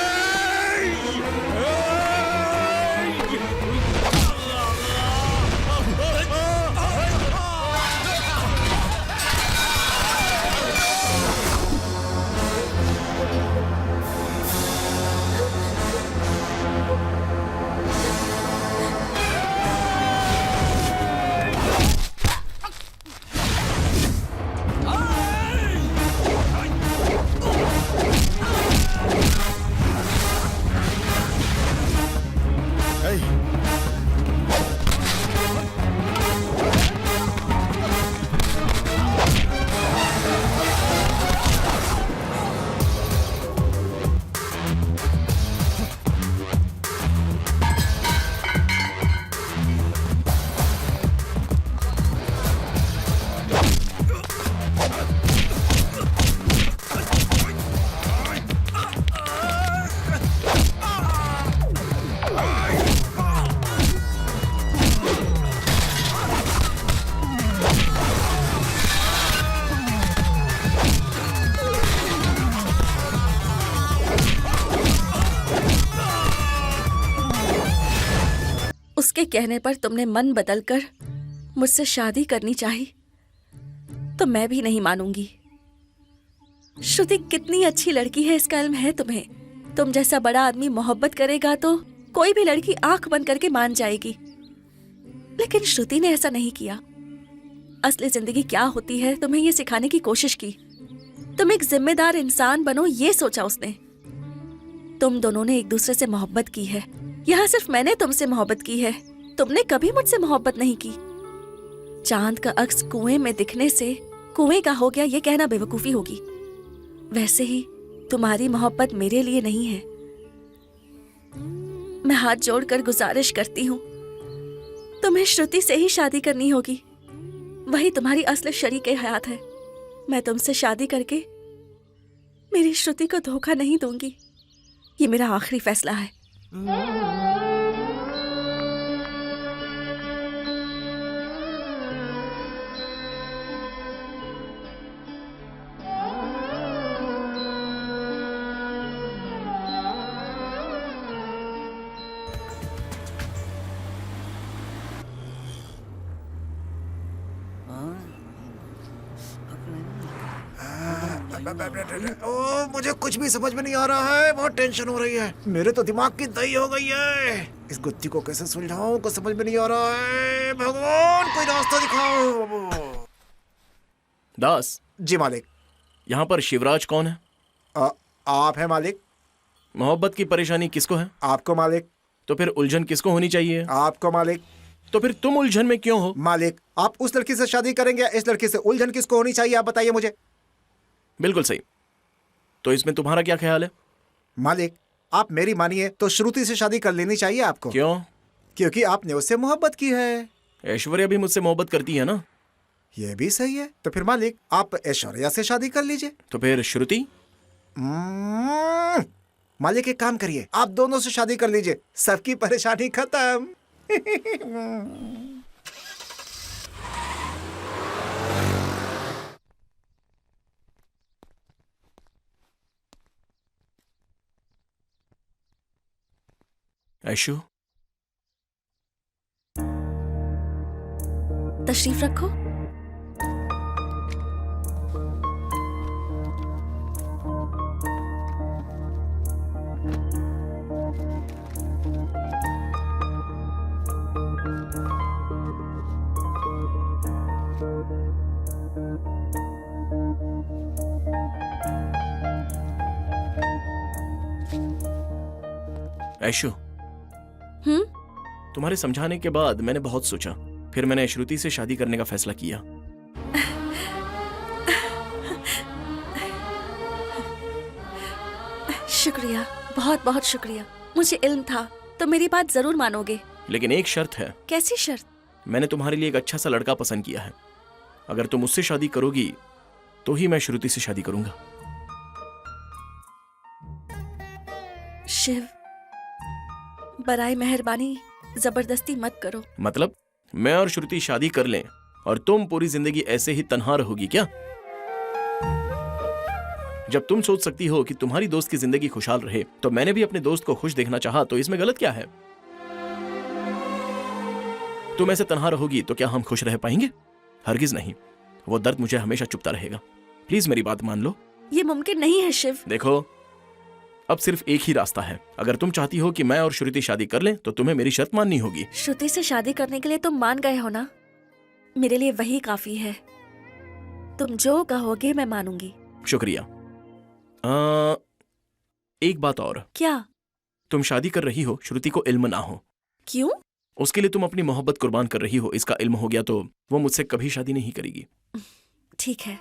उसके कहने पर तुमने मन बदलकर मुझसे शादी करनी चाही तो मैं भी नहीं मानूंगी। श्रुति कितनी अच्छी लड़की है इसका इल्म है तुम्हें। तुम जैसा बड़ा आदमी मोहब्बत करेगा तो कोई भी लड़की आंख बंद करके मान जाएगी, लेकिन श्रुति ने ऐसा नहीं किया। असली जिंदगी क्या होती है तुम्हें ये सिखाने की कोशिश की। तुम एक जिम्मेदार इंसान बनो ये सोचा उसने। तुम दोनों ने एक दूसरे से मोहब्बत की है। यहाँ सिर्फ मैंने तुमसे मोहब्बत की है, तुमने कभी मुझसे मोहब्बत नहीं की। चांद का अक्स कुएं में दिखने से कुएं का हो गया ये कहना बेवकूफी होगी। वैसे ही तुम्हारी मोहब्बत मेरे लिए नहीं है। मैं हाथ जोड़कर गुजारिश करती हूँ, तुम्हें श्रुति से ही शादी करनी होगी। वही तुम्हारी असली शरीके हयात है। मैं तुमसे शादी करके मेरी श्रुति को धोखा नहीं दूंगी। ये मेरा आखिरी फैसला है। ओ, मुझे कुछ भी समझ में नहीं आ रहा है। बहुत टेंशन हो रही है। मेरे तो दिमाग की दही हो गई है। इस गुत्थी को कैसे सुलझाऊं कुछ समझ में नहीं आ रहा है। भगवान कोई रास्ता दिखाओ। दास जी मालिक। यहाँ पर शिवराज कौन है? आप हैं मालिक। मोहब्बत की परेशानी किसको है? आपको मालिक। तो फिर उलझन किसको होनी चाहिए? आपको मालिक। तो फिर तुम उलझन में क्यों हो? मालिक आप उस लड़की से शादी करेंगे, इस लड़की से उलझन किसको होनी चाहिए आप बताइए मुझे। बिल्कुल सही। तो इसमें तुम्हारा क्या ख्याल है? मालिक आप मेरी मानिए तो श्रुति से शादी कर लेनी चाहिए आपको। क्यों? क्योंकि आपने उससे मोहब्बत की है। ऐश्वर्या भी मुझसे मोहब्बत करती है ना? ये भी सही है। तो फिर मालिक आप ऐश्वर्या से शादी कर लीजिए। तो फिर श्रुति? मालिक एक काम करिए, आप दोनों से शादी कर लीजिए, सबकी परेशानी खत्म। ऐशु तशरीफ रखो। ऐशु तुम्हारे समझाने के बाद मैंने बहुत सोचा, फिर मैंने श्रुति से शादी करने का फैसला किया। शुक्रिया, बहुत बहुत शुक्रिया। मुझे इल्म था तो मेरी बात जरूर मानोगे। लेकिन एक शर्त है। कैसी शर्त? मैंने तुम्हारे लिए एक अच्छा सा लड़का पसंद किया है। अगर तुम उससे शादी करोगी तो ही मैं श्रुति से शादी करूंगा। शिव, बराए मेहरबानी जबरदस्ती मत करो। मतलब मैं और श्रुति शादी कर लें और तुम पूरी जिंदगी ऐसे ही तन्हा रहोगी क्या? जब तुम सोच सकती हो कि तुम्हारी दोस्त की जिंदगी खुशहाल रहे, तो मैंने भी अपने दोस्त को खुश देखना चाहा, तो इसमें गलत क्या है? तुम ऐसे तन्हा रहोगी तो क्या हम खुश रह पाएंगे? हरगिज नहीं। वो दर्द मुझे हमेशा चुभता रहेगा। प्लीज मेरी बात मान लो। ये मुमकिन नहीं है शिव। देखो, अब सिर्फ एक ही रास्ता है। अगर तुम चाहती हो कि मैं और श्रुति शादी कर लें तो तुम्हें मेरी शर्त माननी होगी। श्रुति से शादी करने के लिए तुम मान गए हो ना? मेरे लिए वही काफी है। तुम जो कहोगे मैं मानूंगी। शुक्रिया। एक बात और। क्या? तुम शादी कर रही हो, श्रुति को इल्म ना हो। क्यों? उसके लिए तुम अपनी मोहब्बत कुर्बान कर रही हो। इसका इल्म हो गया तो वो मुझसे कभी शादी नहीं करेगी। ठीक है,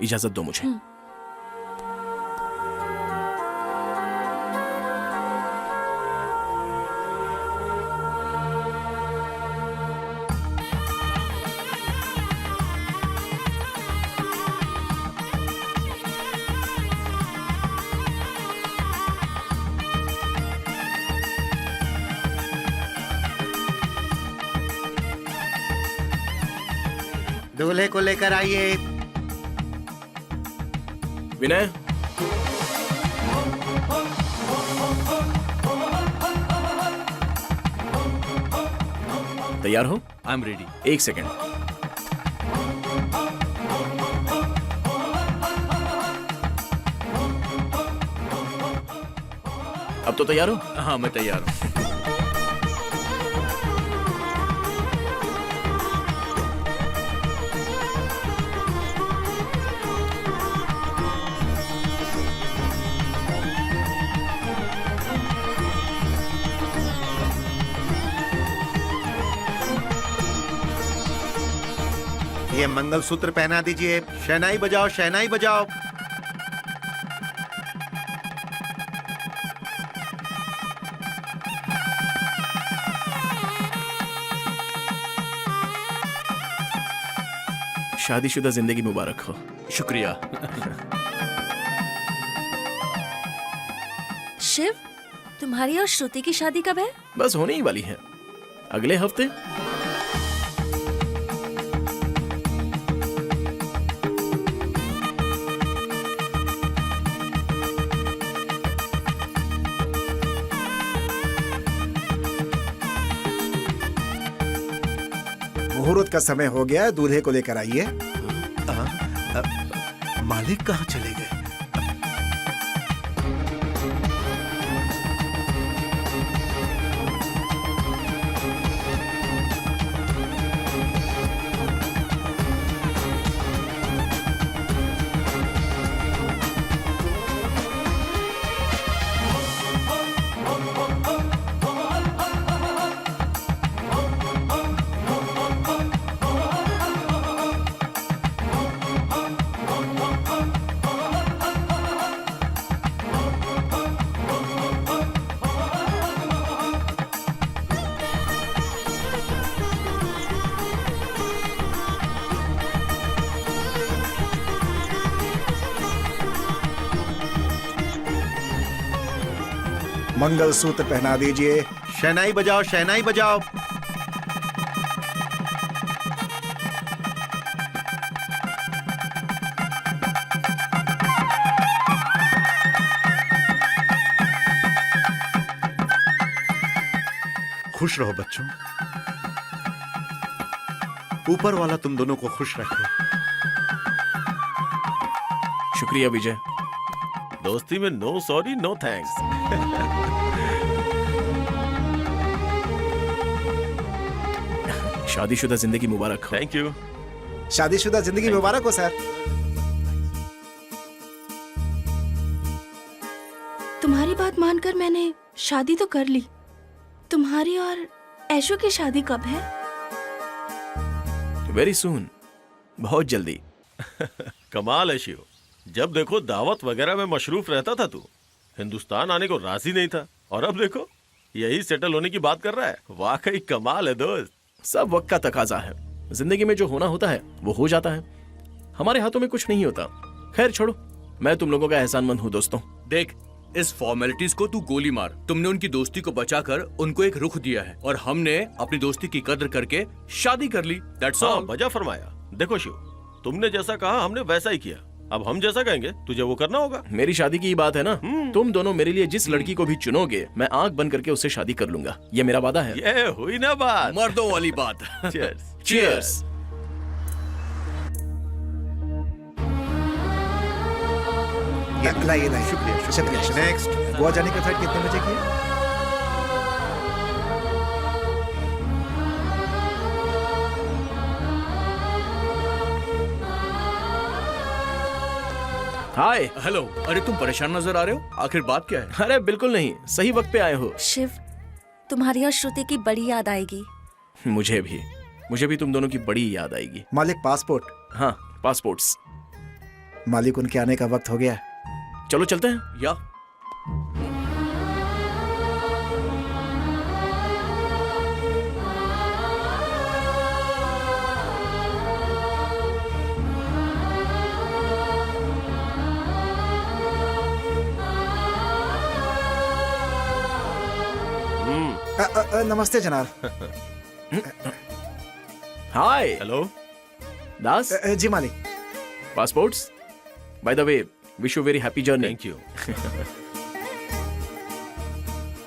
इजाजत दो मुझे। दूल्हे को लेकर आइए। विनय, तैयार हो? I am ready. एक सेकंड। अब तो तैयार हो? हाँ, मैं तैयार हूँ। ये मंगलसूत्र पहना दीजिए। शहनाई बजाओ, शहनाई बजाओ। शादीशुदा जिंदगी मुबारक हो। शुक्रिया। शिव, तुम्हारी और श्रुति की शादी कब है? बस होने ही वाली है, अगले हफ्ते। मुहूर्त का समय हो गया, दूल्हे को लेकर आइए। मालिक कहाँ चले गए? मंगलसूत्र पहना दीजिए। शहनाई बजाओ, शहनाई बजाओ। खुश रहो बच्चों। ऊपर वाला तुम दोनों को खुश रखे। शुक्रिया विजय। दोस्ती में नो सॉरी नो थैंक्स। शादीशुदा जिंदगी मुबारक हो। Thank you. शादीशुदा जिंदगी मुबारक हो सर। तुम्हारी बात मानकर मैंने शादी तो कर ली। तुम्हारी और ऐशु की शादी कब है? वेरी सून, बहुत जल्दी। कमाल है शिव, जब देखो दावत वगैरह में मशरूफ रहता था तू, हिंदुस्तान आने को राजी नहीं था, और अब देखो यही सेटल होने की बात कर रहा है। वाकई कमाल है दोस्त। सब वक्त का तकाजा है, जिंदगी में जो होना होता है वो हो जाता है, हमारे हाथों में कुछ नहीं होता। खैर छोड़ो, मैं तुम लोगों का एहसानमंद हूँ दोस्तों। देख, इस फॉर्मेलिटीज को तू गोली मार। तुमने उनकी दोस्ती को बचाकर उनको एक रुख दिया है, और हमने अपनी दोस्ती की कद्र करके शादी कर ली। दैट्स हाँ, ऑल। वजह फरमाया। देखो शिव, तुमने जैसा कहा हमने वैसा ही किया, अब हम जैसा कहेंगे तुझे वो करना होगा। मेरी शादी की ही बात है ना। तुम दोनों मेरे लिए जिस लड़की को भी चुनोगे, मैं आंख बंद करके उससे शादी कर लूंगा, ये मेरा वादा है। ये हुई ना बात। मर्दों वाली बात। Cheers. Cheers. लाइए लाइए। शुक्रिया, शुक्रिया। नेक्स्ट। गोवा जाने का फ्लाइट कितने बजे की है? हाय। हेलो। अरे तुम परेशान नजर आ रहे हो, आखिर बात क्या है? अरे बिल्कुल नहीं, सही वक्त पे आए हो। शिव, तुम्हारी और श्रुति की बड़ी याद आएगी। मुझे भी तुम दोनों की बड़ी याद आएगी। मालिक पासपोर्ट। हाँ, पासपोर्ट्स। मालिक उनके आने का वक्त हो गया। चलो चलते हैं। या नमस्ते जनाब। हाय। हेलो। दास। जी मालिक। Passports. By the way, wish you very happy journey. Thank you.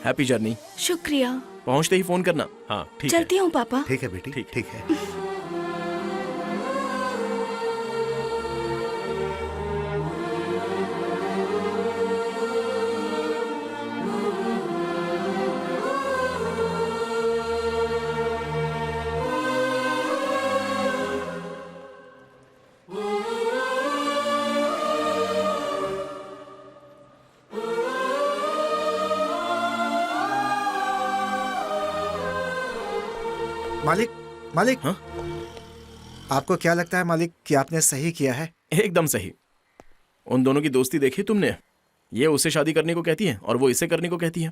Happy journey. शुक्रिया। पहुंचते ही फोन करना। हाँ ठीक है। चलती हूँ पापा। ठीक है बेटी, ठीक। ठीक है। मालिक, मालिक। हाँ? आपको क्या लगता है मालिक कि आपने सही किया है? एकदम सही। उन दोनों की दोस्ती देखी तुमने? ये उसे शादी करने को कहती है और वो इसे करने को कहती है।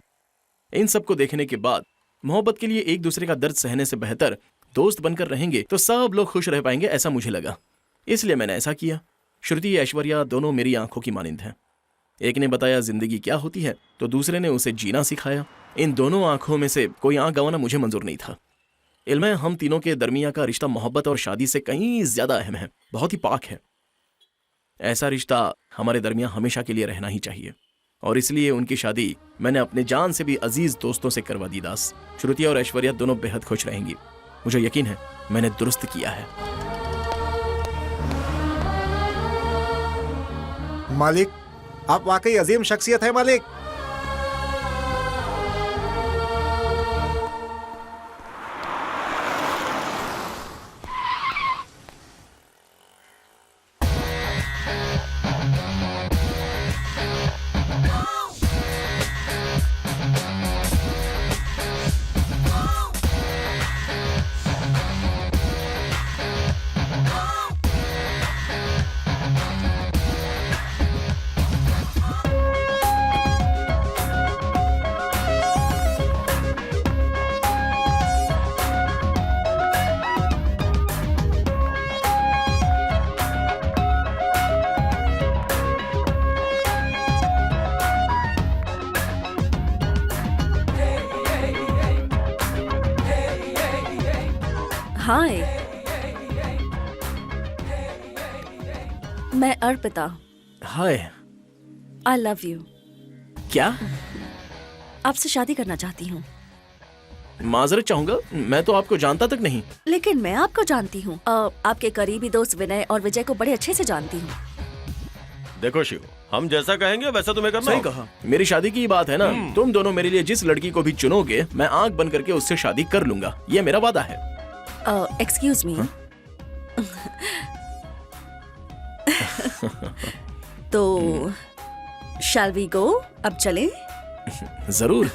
इन सब को देखने के बाद मोहब्बत के लिए एक दूसरे का दर्द सहने से बेहतर दोस्त बनकर रहेंगे तो सब लोग खुश रह पाएंगे, ऐसा मुझे लगा। इसलिए मैंने ऐसा किया। श्रुति ऐश्वर्या दोनों मेरी आंखों की मानिंद हैं। एक ने बताया जिंदगी क्या होती है तो दूसरे ने उसे जीना सिखाया। इन दोनों आंखों में से कोई आंख गंवाना मुझे मंजूर नहीं था। इल्म है हम तीनों के दरमिया का रिश्ता मोहब्बत और शादी से कहीं ज्यादा अहम है, बहुत ही पाक है। ऐसा रिश्ता हमारे दरमिया हमेशा के लिए रहना ही चाहिए और इसलिए उनकी शादी मैंने अपने जान से भी अजीज दोस्तों से करवा दी। दास, श्रुति और ऐश्वर्या दोनों बेहद खुश रहेंगी। मुझे यकीन है मैंने दुरुस्त किया है। मालिक, आप वाकई अजीम शख्सियत है मालिक। हाय, मैं Arpita. Hi. I love you. क्या? आपसे शादी करना चाहती हूँ। माजरत चाहूंगा, मैं तो आपको जानता तक नहीं। लेकिन मैं आपको जानती हूँ। आपके करीबी दोस्त विनय और विजय को बड़े अच्छे से जानती हूँ। देखो शिव, हम जैसा कहेंगे वैसा तुम्हें करना सही होगा। कहा। मेरी शादी की बात है ना, तुम दोनों मेरे लिए जिस लड़की को भी चुनोगे मैं आंख बंद करके उससे शादी कर लूंगा, ये मेरा वादा है। Excuse me. तो शैल वी गो? अब चले? जरूर।